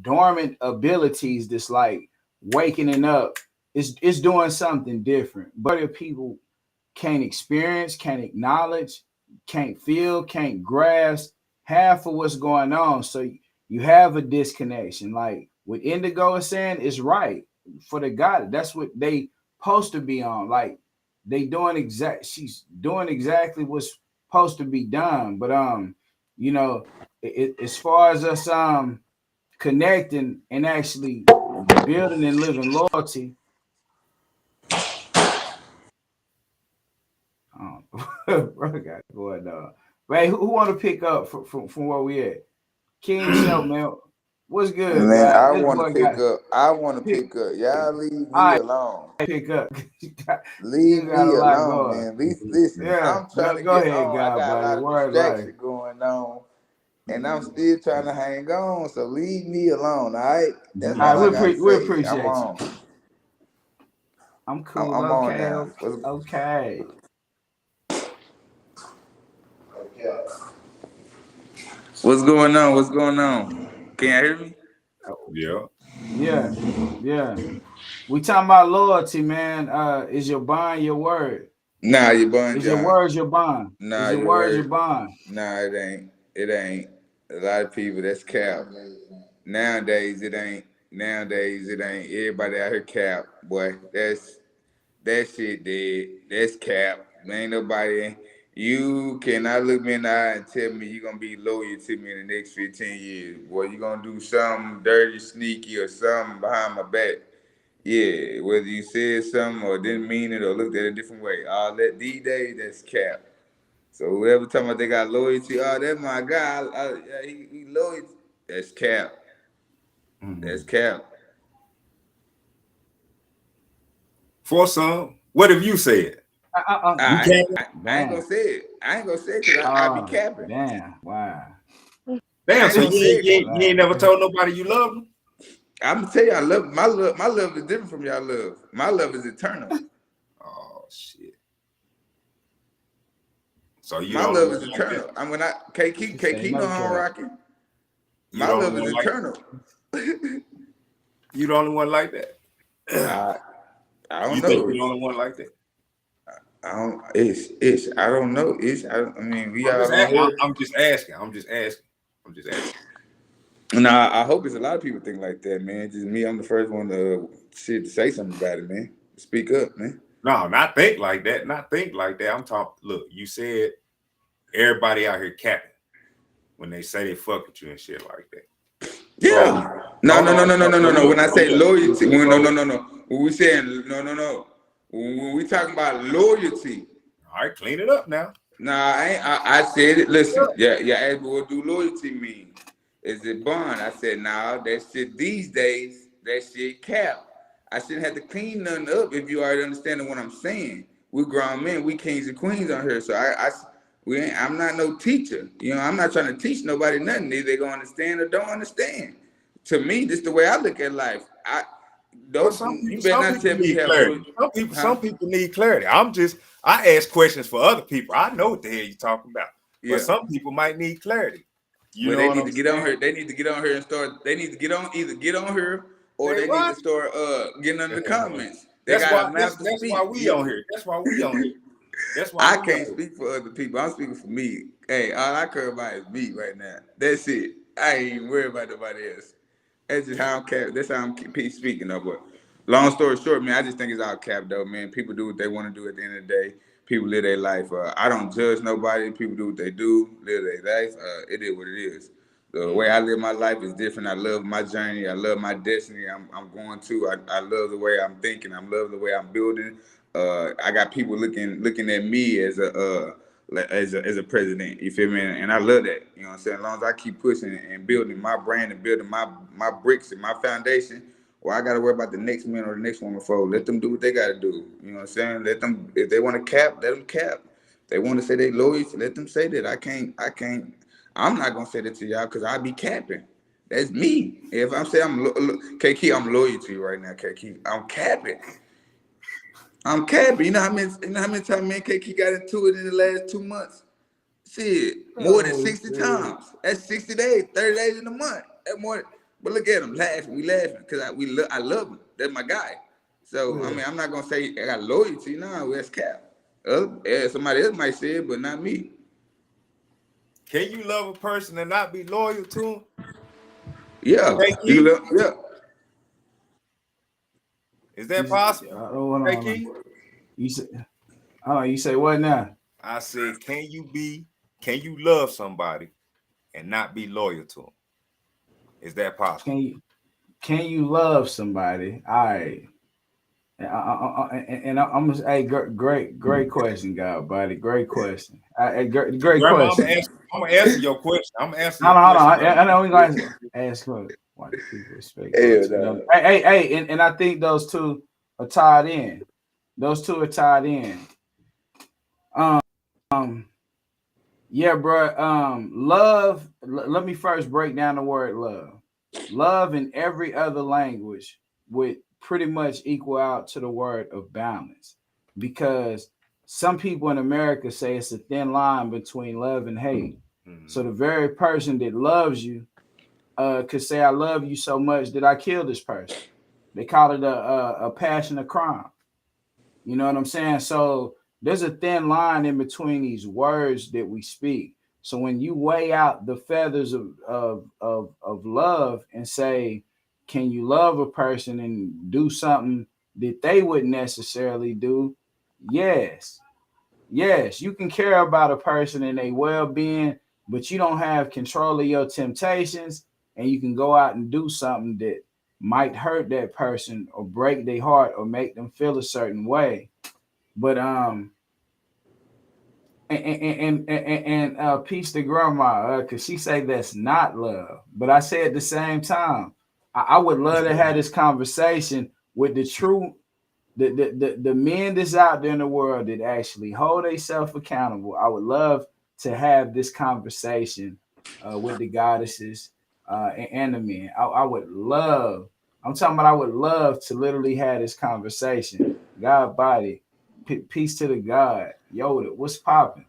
dormant abilities that's like waking up. It's doing something different. But if people can't experience, can't acknowledge, can't feel, can't grasp half of what's going on. So you have a disconnection. Like what Indigo is saying is right for the God. That's what they supposed to be on. Like she's doing exactly what's supposed to be done. But you know, as far as us connecting and actually building and living loyalty. Bro, got going on. Right, who want to pick up from where we at? King Show, man. What's good, Man, God? I This want boy to pick got up. I want to pick. pick up. Y'all leave me I alone. pick up. Leave You got a me lot alone, going. man. Listen, Yeah, I'm trying to go get ahead, on. I God, got a buddy. lot of Word life. distraction going on, and I'm still trying to hang on. So leave me alone, all right? That's All all I right, got to we say. I'm appreciate you. on. I'm cool. I'm on Okay, now. okay. What's going on? What's going on? Can you hear me? Yeah. Yeah. We talking about loyalty, man. Is your bond your word? Nah, you bun, Is your John. words your bond? Nah, Is your your words your word. bond? Nah, it ain't. It ain't. A lot of people, that's cap. Nowadays, it ain't. Nowadays, it ain't. Everybody out here cap, boy. That shit dead. That's cap. Ain't nobody. You cannot look me in the eye and tell me you're gonna be loyal to me in the next 15 years. Boy, you gonna do something dirty, sneaky, or something behind my back. Yeah, whether you said something or didn't mean it or looked at it a different way. All that these days, that's cap. So whoever talking about they got loyalty, oh, that's my guy. Yeah, he loyal. That's cap. That's cap. For some, what have you said? You I, can't. I ain't gonna say it. I ain't gonna say it because I be Oh, capping. damn. Wow. I Damn. ain't So gonna say it. you ain't never told nobody you love them. I'm gonna tell you, I love my love. My love is different from y'all love. My love is eternal. Oh shit. So you My the only love one is like that. eternal. I'm when I KK Say know no how I'm cap. rocking. You My the only love is one like. eternal. You the only one like that. I don't You think know. you the only one like that? I don't. It's. I don't know. I mean, we I'm all just on asking. here. I'm just asking. I'm just asking. I'm just asking. Nah, I hope it's a lot of people think like that, man. Just me, I'm the first one to say something about it, man. Speak up, man. No, not think like that. Not think like that. I'm talking. Look, you said everybody out here capping when they say they fuck with you and shit like that. So Yeah. No, hold no, no, on. no, no, no, So no, no. look. When I So say look. loyalty, no, So, no, no, no. When we saying no. When we talking about loyalty, all right, clean it up now. nah, I said it. Listen, yeah, asked me what do loyalty mean? Is it bond? I said, nah, that shit these days, that shit cap. I shouldn't have to clean nothing up if you already understanding what I'm saying. We grown men, we kings and queens on here. So I'm not no teacher. You know, I'm not trying to teach nobody nothing. Either they gonna understand or don't understand. To me, this is the way I look at life. But You better some not people tell me you need have clarity. loyalty. Some people need clarity. I ask questions for other people. I know what the hell you're talking about. But Yeah. some people might need clarity. You Well, know they what need I'm to get on saying? here. They need to get on here and start. They need to get on either get on here or Say they need to what? start getting under the comments. They That's got why a mouth to that's why speak. we on here. That's why we on here. That's why I we on can't here. speak for other people. I'm speaking for me. Hey, all I care about is me right now. That's it. I ain't even worried about nobody else. That's just how I'm cap. That's how I'm speaking of. But long story short, man, I just think it's all cap though, man. People do what they want to do at the end of the day. People live their life. I don't judge nobody. People do what they do, live their life. It is what it is. The way I live my life is different. I love my journey. I love my destiny. I'm going to. I love the way I'm thinking. I love the way I'm building. I got people looking at me as a president. You feel me? And I love that. You know what I'm saying? As long as I keep pushing and building my brand and building my bricks and my foundation, well, I got to worry about the next man or the next woman. For let them do what they got to do. You know what I'm saying? Let them, if they want to cap, let them cap. If they want to say they loyal, let them say that. I can't. I'm not gonna say that to y'all because I be capping. That's me. If I'm saying KK, I'm loyal to you right now, KK. I'm capping. I'm capping. You know how many times me and KK got into it in the last 2 months? Shit, more than 60 times. That's 60 days, 30 days in a month. That more. But look at him laughing. We laughing because I love him. That's my guy. So I mean, I'm not gonna say I got loyalty. No, that's cap. Somebody else might say it, but not me. Can you love a person and not be loyal to them? Yeah, you KK? love. Yeah. Is that possible? Hold on. KK? You say what now? I said, can you love somebody and not be loyal to them? Is that possible? Can you love somebody? All right. And I'm gonna hey, great question, God, buddy. Great question. Great Grandma, question. I'm gonna answer your question. I'm gonna answer your Hold on. question. I know we gonna ask. Why do people expect Hell loyalty? no. Hey, and I think those two are tied in. Those two are tied in. Yeah, bro. Love. Let me first break down the word love. Love in every other language would pretty much equal out to the word of balance, because some people in America say it's a thin line between love and hate. Mhm. So the very person that loves you could say, "I love you so much that I kill this person." They call it a passion of crime. You know what I'm saying? So there's a thin line in between these words that we speak. So when you weigh out the feathers of love and say, can you love a person and do something that they wouldn't necessarily do? Yes. Yes, you can care about a person and their well-being, but you don't have control of your temptations, and you can go out and do something that might hurt that person or break their heart or make them feel a certain way. But peace to grandma, cause she say that's not love. But I say at the same time, I would love to have this conversation with the true the men that's out there in the world that actually hold themselves accountable. I would love to have this conversation with the goddesses and the men. I would love. I'm talking about. I would love to literally have this conversation. God body, peace to the God. Yoda, what's popping?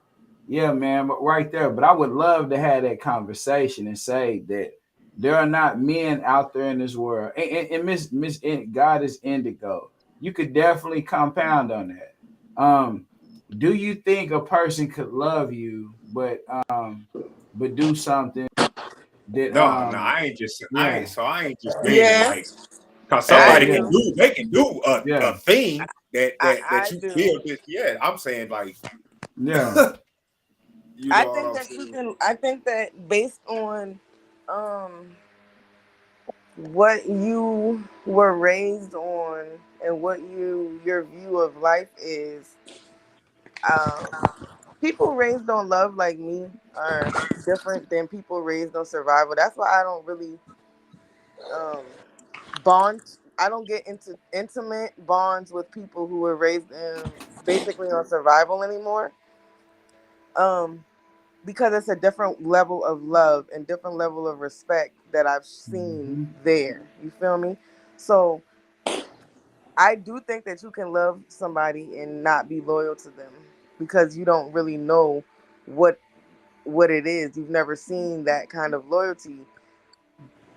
Yeah, man, but right there. But I would love to have that conversation and say that there are not men out there in this world. And Miss God is indigo. You could definitely compound on that. Do you think a person could love you, but do something that No, yeah, I ain't just meaning Yeah, like, cause yeah, I somebody yeah, can do. do, they can do a yeah, thing that I you do. feel that. Yeah, I'm saying like, yeah. you I know what think I'm that you saying? can. I think that based on um what you were raised on and what your view of life is, um, people raised on love like me are different than people raised on survival. That's why I don't really um bond. I don't get into intimate bonds with people who were raised in basically on survival anymore. Um, because it's a different level of love and different level of respect that I've seen Mhm. there. You feel me? So I do think that you can love somebody and not be loyal to them because you don't really know what it is. You've never seen that kind of loyalty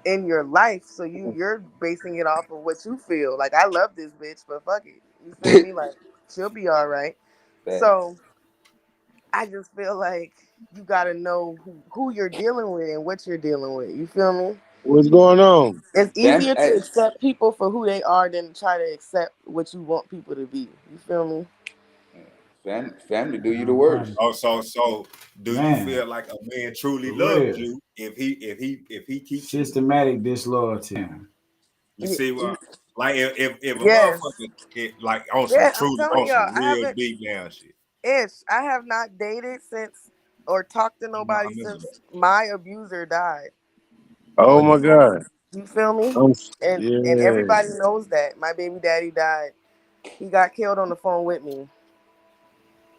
in your life, so you're basing it off of what you feel. Like, I love this bitch, but fuck it. You feel me? Like, she'll be all right. Facts. So I just feel like you gotta know who you're dealing with and what you're dealing with. You feel me? What's going on? It's That's easier to accept people for who they are than try to accept what you want people to be. You feel me? family do you the All right. worst. Oh, so do you Man, feel like a man truly for loves real. you if he keeps you? Systematic disloyalty. You see what? Like if a Yes. motherfucker like on some Yeah, I'm truly telling on y'all, some I real haven't deep down shit. I have not dated since or talked to I nobody remember that. since my abuser died. Oh Oh, you my know that. God. You feel me? I'm, And yeah. everybody knows that. My baby daddy died. He got killed on the phone with me.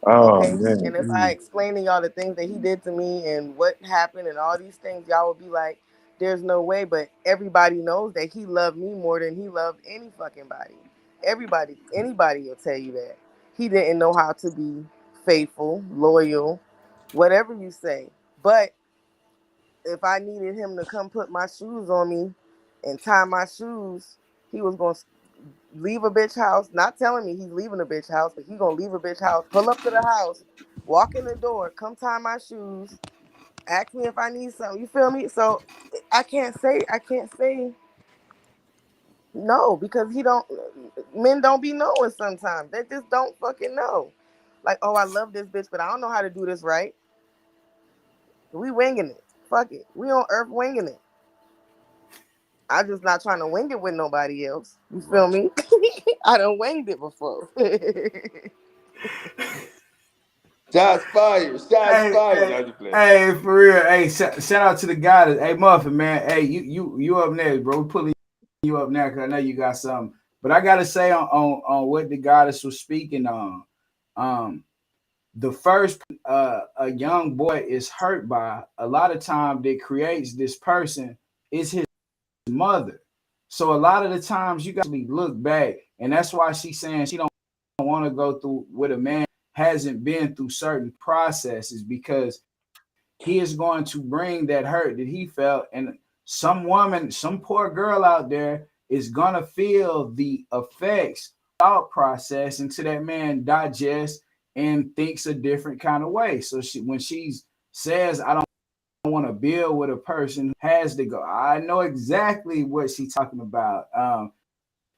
Oh Okay. man. And if I explain to y'all the things that he did to me and what happened and all these things, y'all will be like, there's no way. But everybody knows that he loved me more than he loved any fucking body. Anybody will tell you that. He didn't know how to be faithful, loyal, whatever you say. But if I needed him to come put my shoes on me and tie my shoes, he was going to leave a bitch house, not telling me he's leaving a bitch house, but he gonna leave a bitch house, pull up to the house, walk in the door, come tie my shoes, ask me if I need something. You feel me? So I can't say no because he don't. Men don't be knowing sometimes. They just don't fucking know. Like, oh, I love this bitch, but I don't know how to do this right. We winging it. Fuck it. We on earth winging it. I'm just not trying to wing it with nobody else. You feel Right. me? I done winged it before. Shots fired. Shots Hey, fired. hey, I just play. hey, for real. Hey, shout out to the guy. Hey, Muffin, man. Hey, you up next, bro. We're pulling you up now because I know you got something. But I gotta say on what the goddess was speaking on. The first a young boy is hurt by, a lot of time that creates this person is his mother. So a lot of the times you got to look back, and that's why she's saying she don't want to go through with a man hasn't been through certain processes, because he is going to bring that hurt that he felt, and some woman, some poor girl out there is gonna feel the effects thought process until that man digests and thinks a different kind of way. So when she says, I don't want to build with a person who has to go, I know exactly what she's talking about.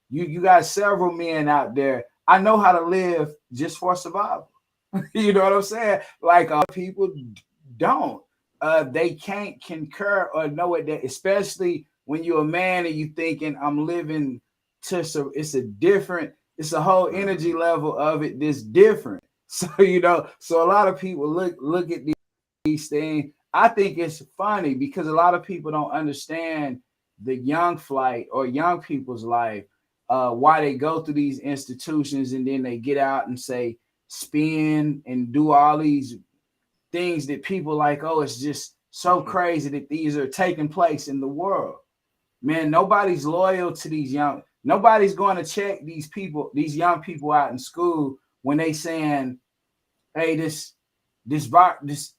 You got several men out there. I know how to live just for survival. You know what I'm saying? Like people don't. They can't concur or know it, that especially when you're a man and you thinking I'm living to, so it's a whole energy level of it that's different. So so a lot of people look at these things. I think it's funny because a lot of people don't understand the young flight or young people's life, why they go through these institutions and then they get out and say spin and do all these things that people like, oh, it's just so crazy that these are taking place in the world. Man, nobody's loyal to these young. Nobody's going to check these people, these young people out in school when they saying, hey, this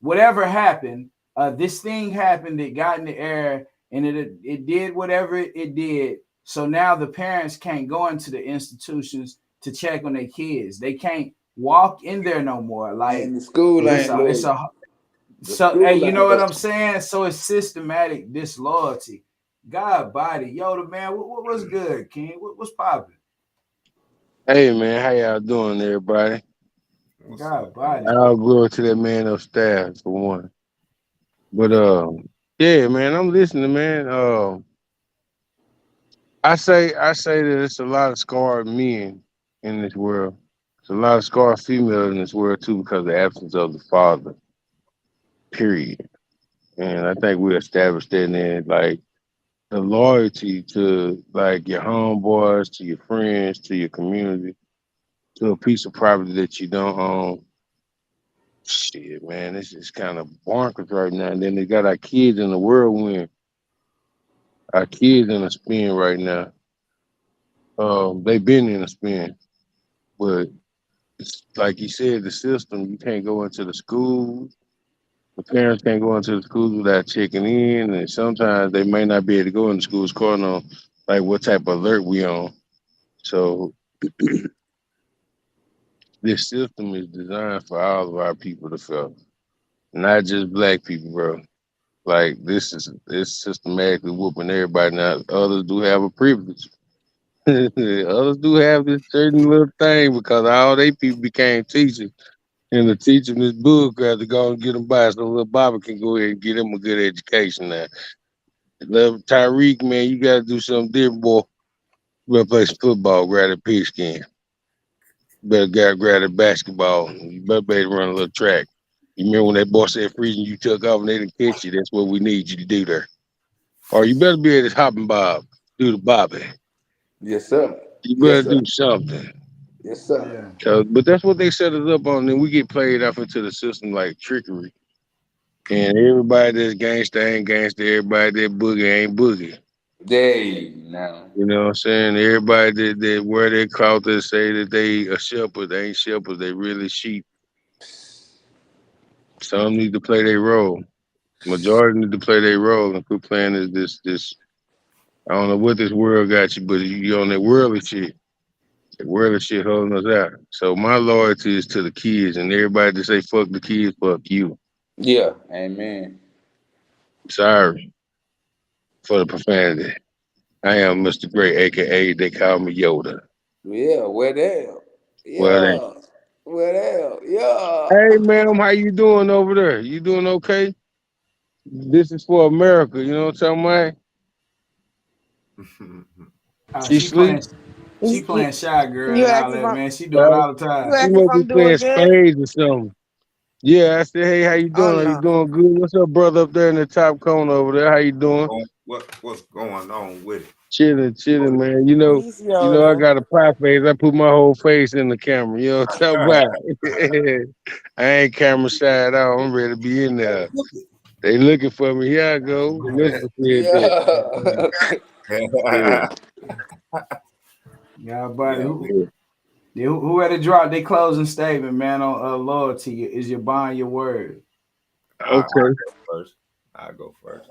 whatever happened, this thing happened that got in the air and it did whatever it did. So now the parents can't go into the institutions to check on their kids. They can't walk in there no more. Like, and the school ain't loyal. So hey, you know what I'm saying? So it's systematic disloyalty. God body, Yoda man, what's good, King? What's popping? Hey man, how y'all doing, everybody? God body. I'll glory to that man upstairs for one. But yeah, man, I'm listening, man. I say that it's a lot of scarred men in this world. It's a lot of scarred females in this world too, because of the absence of the father. Period. And I think we established that in like the loyalty to like your homeboys, to your friends, to your community, to a piece of property that you don't own. Shit, man, this is kind of bonkers right now. And then they got our kids in the whirlwind. Our kids in a spin right now. They've been in a spin, but it's like you said, the system. You can't go into the schools. The parents can't go into the schools without checking in, and sometimes they may not be able to go in the schools according on like what type of alert we on. So this system is designed for all of our people to feel, not just black people, bro. Like it's systematically whooping everybody. Now others do have a privilege. Others do have this certain little thing because all they people became teachers. And the teacher in this book had to go and get them by so little Bobby can go ahead and get him a good education now. Love Tyreek, man, you gotta do something different, boy. You better play some football, grab a pigskin. You better grab a basketball. You better run a little track. You remember when that boy said freezing, you took off and they didn't catch you? That's what we need you to do there. Or you better be able to hop and bob, do the Bobby. Yes, sir. You better do something. Yes, sir. So, but that's what they set us up on. Then we get played off into the system like trickery. And everybody that's gangster ain't gangster. Everybody that boogie ain't boogie. Now. You know what I'm saying? Everybody that wear their clout that say that they a shepherd, they ain't shepherds. They really sheep. Some need to play their role. Majority need to play their role and quit playing this. I don't know what this world got you, but you on that worldly shit. The worldly shit holding us out. So my loyalty is to the kids, and everybody that say fuck the kids, fuck you. Yeah, amen. Sorry for the profanity. I am Mr. Great, aka they call me Yoda. Yeah, where the hell? Yeah. Hey ma'am, how you doing over there? You doing okay? This is for America, you know what I'm talking about? She sleep? She playing shy girl You and all asked that, if I'm, man. She do it all the you time. She asked if must be I'm doing playing good. spades or something. Yeah, I said, hey, how you Oh doing? Are you no. doing good? What's up, brother, up there in the top corner over there? How you doing? What's going on with it? Chilling, man. Peace, I Yoda. got a pie face. I put my whole face in the camera. You know what I'm talking about? I ain't camera shy at all. I'm ready to be in there. They looking for me. Here I go. Whisper said that. Yeah, buddy. Yeah, Who had to drop their closing statement, man, on loyalty? Is your bond your word? I Okay. go first. I go first.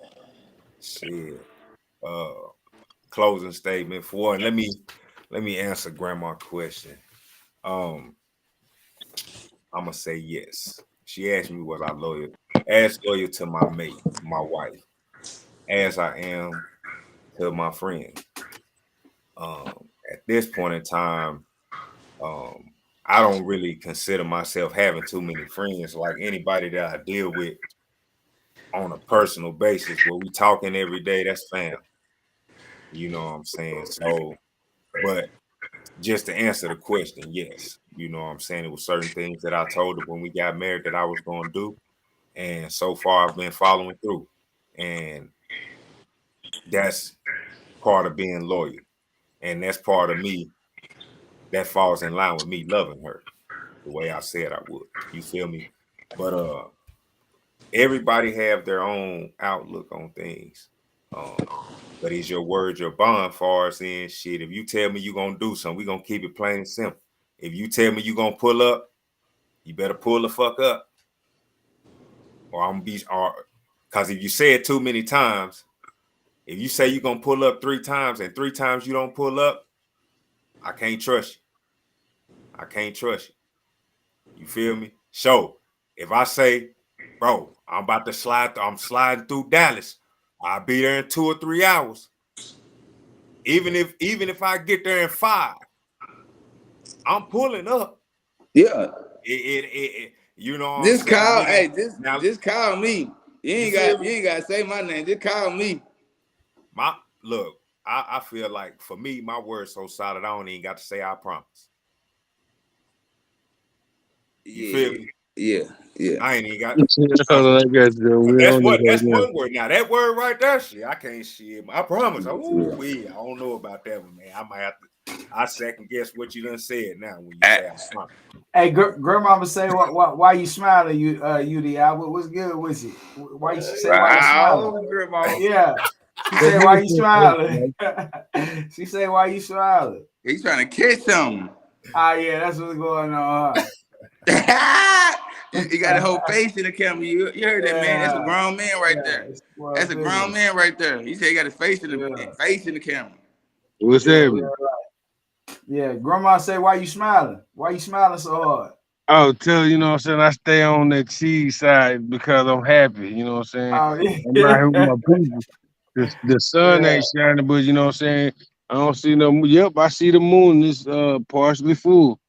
Shit. Closing statement for one. Let me answer grandma's question. I'm gonna say yes. She asked me was I loyal. As loyal to my mate, my wife, as I am to my friend. At this point in time, I don't really consider myself having too many friends. Like anybody that I deal with on a personal basis, where we talking every day, that's fam. You know what I'm saying? So, but just to answer the question, yes. You know what I'm saying? It was certain things that I told her when we got married that I was going to do. And so far, I've been following through. And that's part of being loyal. And that's part of me that falls in line with me loving her the way I said I would. You feel me? But everybody have their own outlook on things. But is your word your bond far as in shit? If you tell me you're gonna do something, we're gonna keep it plain and simple. If you tell me you're gonna pull up, you better pull the fuck up. Or I'm gonna be cause if you say it too many times, if you say you're gonna pull up 3 times and 3 times you don't pull up, I can't trust you. I can't trust you. You feel me? So if I say, bro, I'm about to I'm sliding through Dallas. I'll be there in 2 or 3 hours. Even if I get there in 5, I'm pulling up. Yeah. You know what I'm Just saying? call, Nigga, hey, now, just call me. you feel me? You ain't gotta say my name. Just call me. Look, I feel like for me, my word's so solid, I don't even got to say I promise. You feel me? Yeah. I ain't even got. Hold on, I got you. That's one word. Now that word right there, shit, I can't shit. I promise. I don't know about that one, man. I might have to. I second guess what you done said now when you say I promise. Hey, grandmama say why you smiling? UDI, what's good with you? Why you smiling? Grandma. Yeah, she said why you smiling? She said why you smiling? He's trying to catch something. Yeah, that's what's going on. You got a whole face in the camera. You heard that, man? That's a grown man right there. That's a grown man right there. He said he got his face in the camera. What's happening? Yeah, grandma say why you smiling? Why you smiling so hard? Oh, you know what I'm saying? I stay on that cheese side because I'm happy, you know what I'm saying? I'm out here with my people. The sun ain't shining, but you know what I'm saying? I don't see no. Yep, I see the moon is partially full.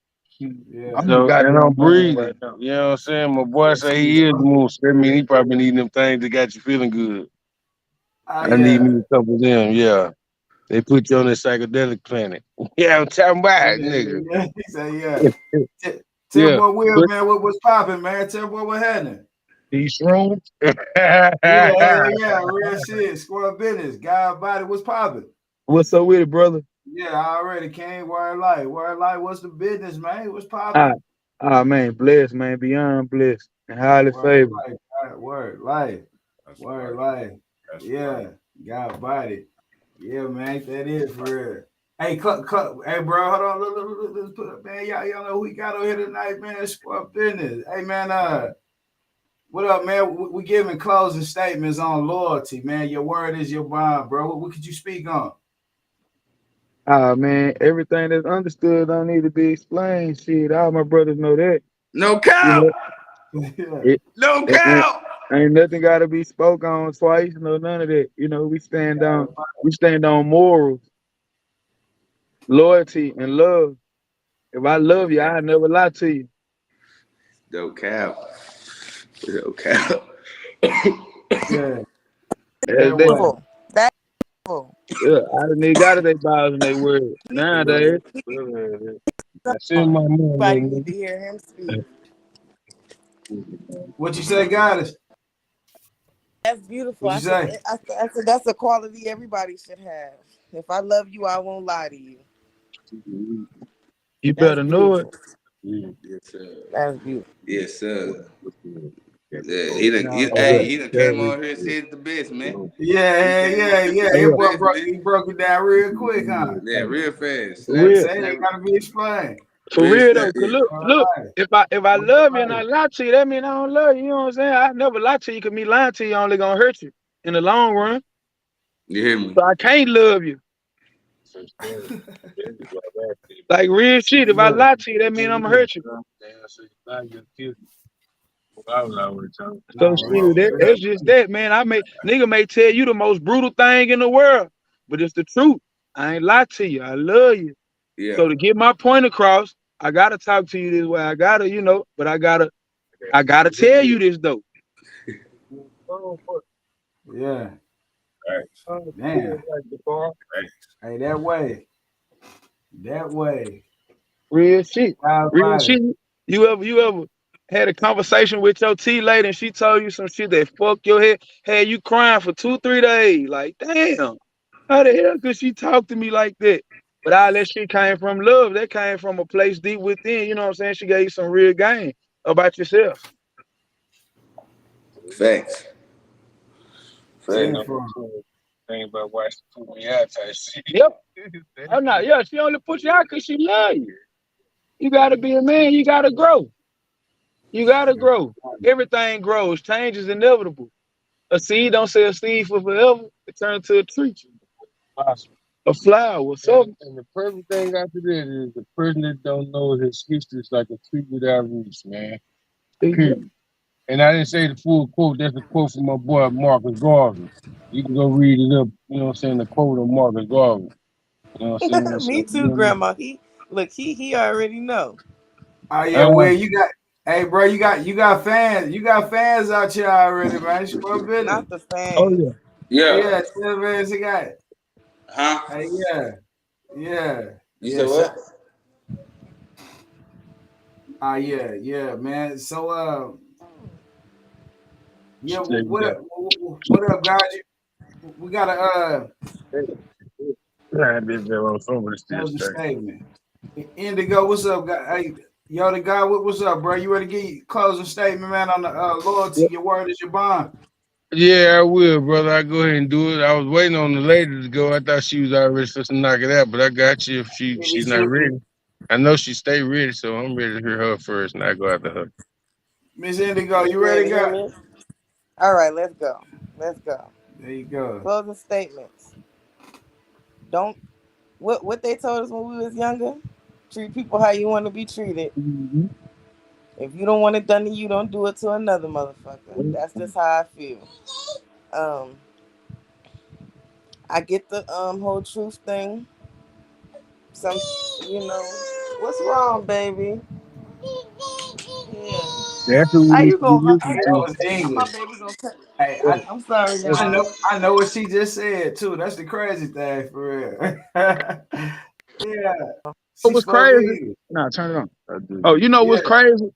So, and I'm breathing. Right now. You know what I'm saying? My boy say he is the moon. So that means he probably needing them things that got you feeling good. I need me a couple of them. Yeah, they put you on the psychedelic planet. Yeah, I'm talking about nigga. He said, Tell boy Will, man, what's popping, man? Tell boy what happening. These shrooms? yeah, real shit. Square business. God body, what's popping? What's up with it, brother? Yeah, I already came. Word light. What's the business, man? What's popping? Man, blessed, man, beyond blessed and highly favored. Word light. Yeah, God body. Yeah, man, that is for real. Hey, hey, bro, hold on. Look, let's put up, man. Y'all know who we got over here tonight, man. Square business. Hey, man, what up, man? We giving closing statements on loyalty, man. Your word is your bond, bro. What could you speak on? Man, everything that's understood don't need to be explained. Shit, all my brothers know that. No count. No count. Ain't nothing got to be spoke on twice. No, none of that. You know, we stand on morals, loyalty, and love. If I love you, I never lie to you. No count. No count. Yeah. That's yeah, I didn't got to they bows and they word nowadays. I see my mom. Everybody need to hear him speak. What you say, Goddess? That's beautiful. What you say? I said that's a quality everybody should have. If I love you, I won't lie to you. You That's better know it. beautiful. Yes, sir. That's beautiful. Yes, sir. Yeah, he done came on here and said the best, man. Yeah. Hey, He broke it down real quick, huh? Yeah, real fast. For real. Say it ain't gotta be explained. For real though, cause look, Alright. if I love you and I lie to you, that mean I don't love you. You know what I'm saying? I never lie to you, cause me lying to you only gonna hurt you in the long run. You hear me? So I can't love you. Like real shit. If I lie to you, that mean I'm gonna hurt you. So shit, that's just that, man. Nigga may tell you the most brutal thing in the world, but it's the truth. I ain't lie to you. I love you. Yeah. So to get my point across, I gotta talk to you this way. I gotta, but I gotta tell you this though. Yeah. Man. Hey, that way. Real shit. Real shit. You ever had a conversation with your T lady and she told you some shit that fucked your head, had you crying for 2-3 days? Like, damn, how the hell could she talk to me like that? But all that shit came from love. That came from a place deep within. You know what I'm saying? She gave you some real game about yourself. Facts. Thing about watching Yep. I'm not. Yeah, she only put you out because she love you. You gotta be a man. You gotta grow. Everything grows. Change is inevitable. A seed don't say a seed for forever. It turns to a tree. A flower. So, and the perfect thing after that is the person that don't know his history is like a tree without roots, man. Period. And I didn't say the full quote. That's a quote from my boy Marcus Garvey. You can go read it up. You know what I'm saying? The quote of Marcus Garvey. You know what I'm saying? Me too, Grandma. He already know. Oh yeah, well you got. Hey, bro, you got fans. You got fans out here already, man. Not the fans. Oh yeah. Yeah, fans he got. Huh? Hey, yeah. You said what? Yeah, man. So yeah, what up, guys? We gotta that was a statement. Indigo, what's up, guy? Hey, yo, the guy, what's up, bro? You ready to get your closing statement, man, on the loyalty? Your word is your bond. Yeah, I will, brother. I go ahead and do it. I was waiting on the lady to go. I thought she was already supposed to knock it out, but I got you if she's not ready. I know she stay ready, so I'm ready to hear her first, and I go after her. Miss Indigo, you ready to go? All right, let's go. There you go. Closing statements. Don't what they told us when we was younger. Treat people how you want to be treated. Mm-hmm. If you don't want it done to you, don't do it to another motherfucker. That's just how I feel. I get the whole truth thing. Some, what's wrong, baby? Yeah. How you gonna? That was English. Hey, I'm sorry, y'all. I know what she just said too. That's the crazy thing for real. Yeah. What was crazy? No, turn it on. Oh, you know what's crazy?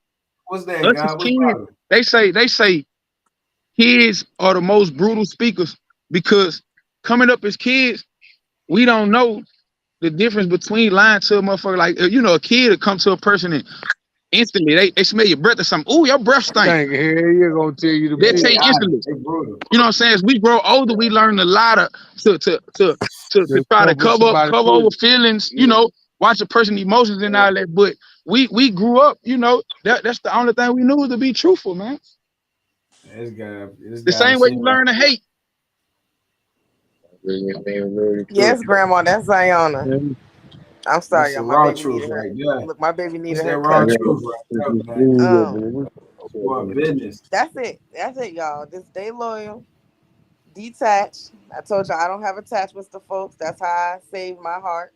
What's that, guy? They say kids are the most brutal speakers because coming up as kids, we don't know the difference between lying to a motherfucker. Like, a kid will come to a person and instantly they smell your breath or something. Ooh, your breath stink. Here you gonna tell you the they say instantly. You know what I'm saying? As we grow older, we learn a lot to try to cover over feelings. Yeah. Watch a person's emotions and all that. But we grew up. That's the only thing we knew was to be truthful, man. The same way you learn to hate. Yes, Grandma, that's Ziona. Yeah. I'm sorry, y'all. My baby needed her. Yeah. Look, my baby needed her. Raw truth right business. That's it, y'all. Just stay loyal, detach. I told y'all I don't have attachments to folks. That's how I save my heart.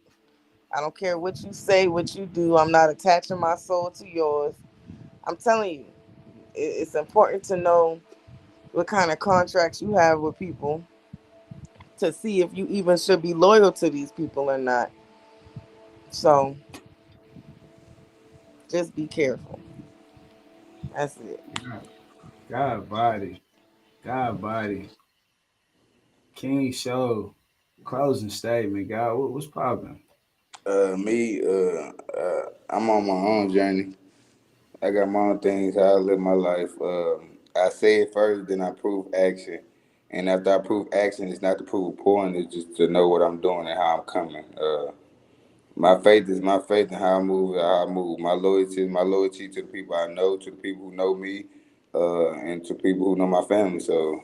I don't care what you say, what you do. I'm not attaching my soul to yours. I'm telling you, it's important to know what kind of contracts you have with people to see if you even should be loyal to these people or not. So just be careful. That's it. God body. God body. King Show. Closing statement, God. What's popping? I'm on my own journey. I got my own things, how I live my life. I say it first, then I prove action. And after I prove action, it's not to prove a point, it's just to know what I'm doing and how I'm coming. My faith is my faith and how I move, how I move. My loyalty is my loyalty to the people I know, to the people who know me, and to people who know my family. So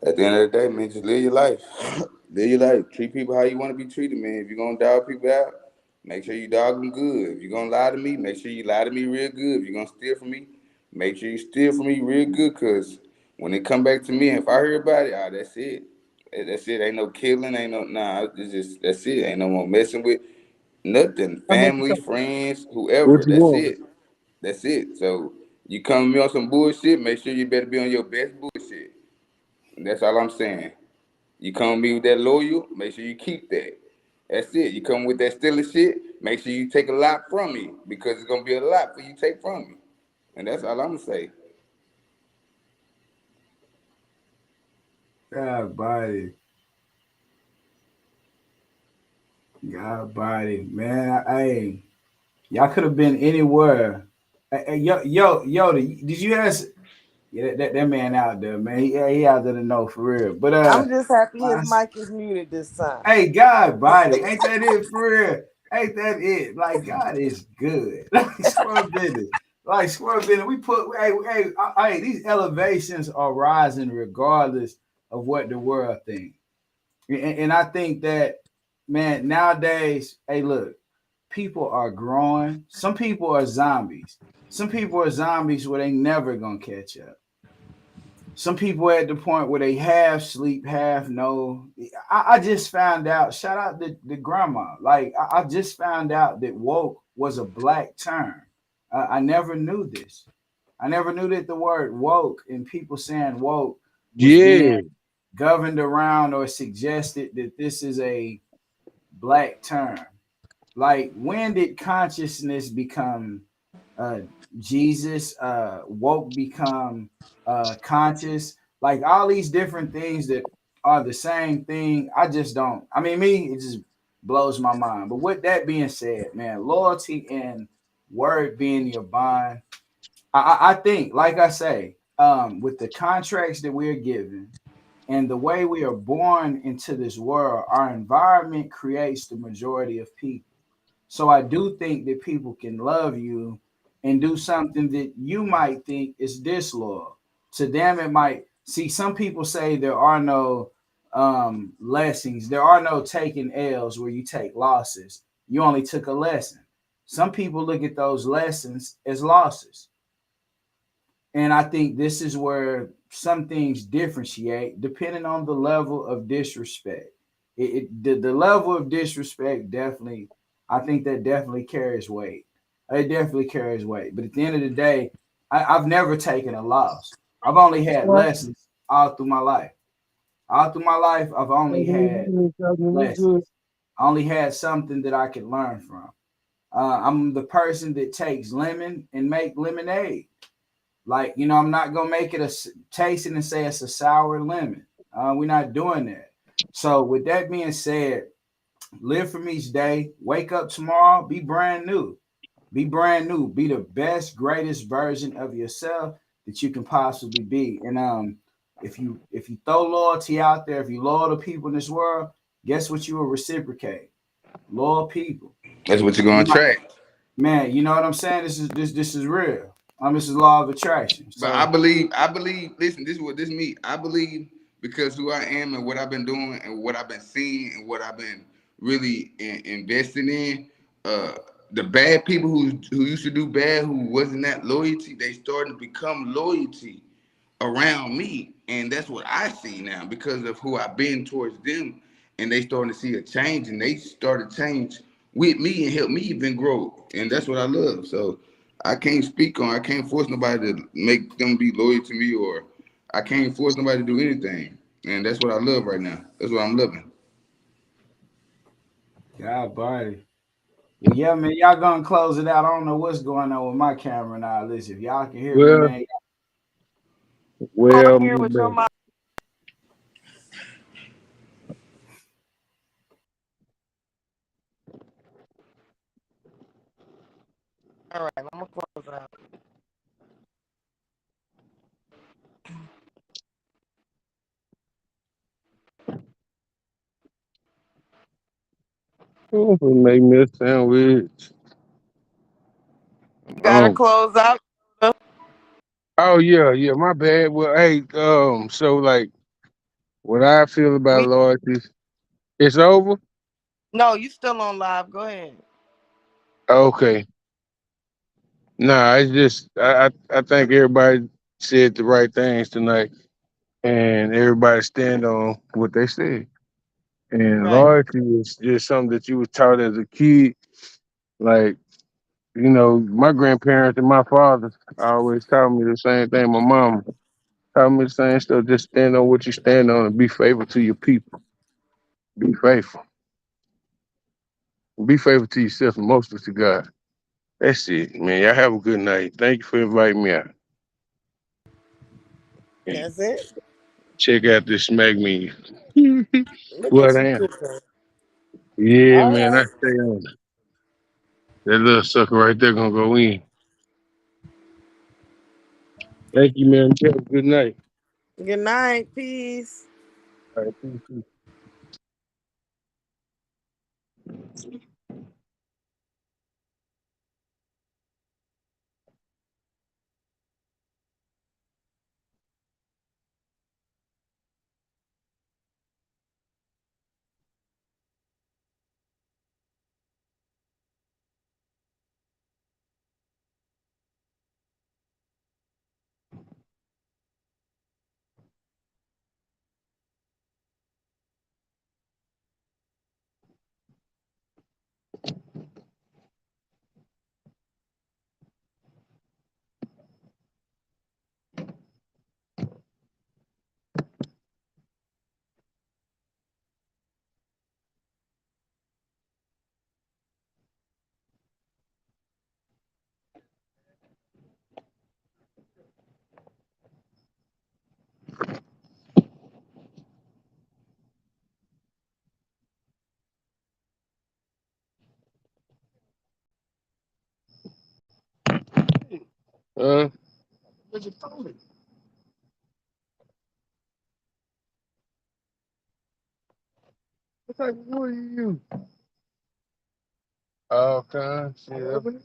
at the end of the day, man, just live your life. Live your life. Treat people how you want to be treated, man. If you're gonna dog people out, make sure you dog them good. If you're gonna lie to me, make sure you lie to me real good. If you're gonna steal from me, make sure you steal from me real good. Cause when it come back to me, if I hear about it, that's it. That's it. Ain't no killing. Ain't no nah. It's just that's it. Ain't no more messing with nothing. How much you Family, got? friends, What whoever. you That's want? it. That's it. So you come to me on some bullshit, make sure you better be on your best bullshit. That's all I'm saying. You come with me with that loyal, make sure you keep that. That's it. You come with that stealing shit, make sure you take a lot from me because it's gonna be a lot for you to take from me. And that's all I'm gonna say. God body. God body. Man, y'all could have been anywhere. Did you ask? Yeah, that man out there, man. He out there to know for real. But I'm just happy his my mic is muted this time. Hey, God body. Ain't that it for real? Ain't that it? Like, God is good. Like, square business. Like, square business. We put, hey, these elevations are rising regardless of what the world thinks. And I think that, man, nowadays, hey, look, people are growing. Some people are zombies. Some people are zombies where they never gonna catch up. Some people at the point where they half sleep, half know. I just found out, shout out to the grandma. Like, I just found out that woke was a black term. I never knew this. I never knew that the word woke and people saying woke was being Yeah. governed around or suggested that this is a black term. Like, when did consciousness become uh Jesus, woke become conscious, like all these different things that are the same thing? I just don't, I mean, me, it just blows my mind. But with that being said, man, loyalty and word being your bond, I think, like I say, with the contracts that we're given and the way we are born into this world, our environment creates the majority of people. So I do think that people can love you and do something that you might think is disloyal. To them, it might see, some people say there are no lessons, there are no taking L's where you take losses. You only took a lesson. Some people look at those lessons as losses. And I think this is where some things differentiate depending on the level of disrespect. The level of disrespect definitely, I think that definitely carries weight. It definitely carries weight. But at the end of the day, I've never taken a loss. I've only had lessons all through my life. All through my life, I've only had lessons. I only had something that I could learn from. I'm the person that takes lemon and make lemonade. Like, I'm not gonna make it taste it and say it's a sour lemon. We're not doing that. So with that being said, live from each day. Wake up tomorrow, be brand new. Be brand new. Be the best, greatest version of yourself that you can possibly be. And if you throw loyalty out there, if you loyal to people in this world, guess what you will reciprocate? Loyal people. That's what you're You gonna might, attract. man, you know what I'm saying? This is real. This is law of attraction. But I So believe, I believe. Listen, this is what this means. I believe because who I am and what I've been doing and what I've been seeing and what I've been really investing in. Uh, the bad people who used to do bad, who wasn't that loyalty, they starting to become loyalty around me, and that's what I see now because of who I've been towards them, and they starting to see a change, and they started change with me and help me even grow, and that's what I love. So I can't force nobody to make them be loyal to me, or I can't force nobody to do anything, and that's what I love right now. That's what I'm loving. God body. But yeah, man, y'all gonna close it out. I don't know what's going on with my camera now. Listen, if y'all can hear me, Well, man. well, Here my with your bad. mom. All right, I'm gonna close out. I'm gonna make me a sandwich. You gotta Oh, close out. oh yeah, yeah. My bad. Well, hey, so like, what I feel about We loyalty, it's over. no, you still on live. Go ahead. Okay. Nah, it's just I think everybody said the right things tonight, and everybody stand on what they said. And Right. loyalty is just something that you was taught as a kid. Like, my grandparents and my father always taught me the same thing. My mom taught me the same stuff. Just stand on what you stand on and be faithful to your people. Be faithful. Be faithful to yourself and mostly to God. That's it, man. Y'all have a good night. Thank you for inviting me out. And That's it. check out this smack menu. Look What at you I am. cooking. Yeah, All man. I right. stay on it. That little sucker right there gonna go in. Thank you, man. You have a good night. Good night. Peace. All right, peace. Uh, what type of wood you use? Okay. Yeah. Open it?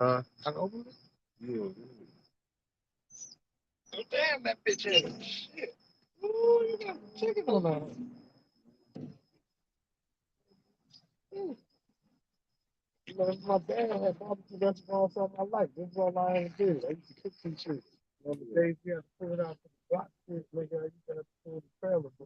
Huh? I can open it? Yeah. Oh, damn, that bitch had shit. Ooh, you got chicken on that. Ooh. You know, my dad had barbecue restaurants something I like. This is all I ever did. I used to cook some shit. On the days we had to pull it out from the block, shit, nigga, I used to have to pull the trailer.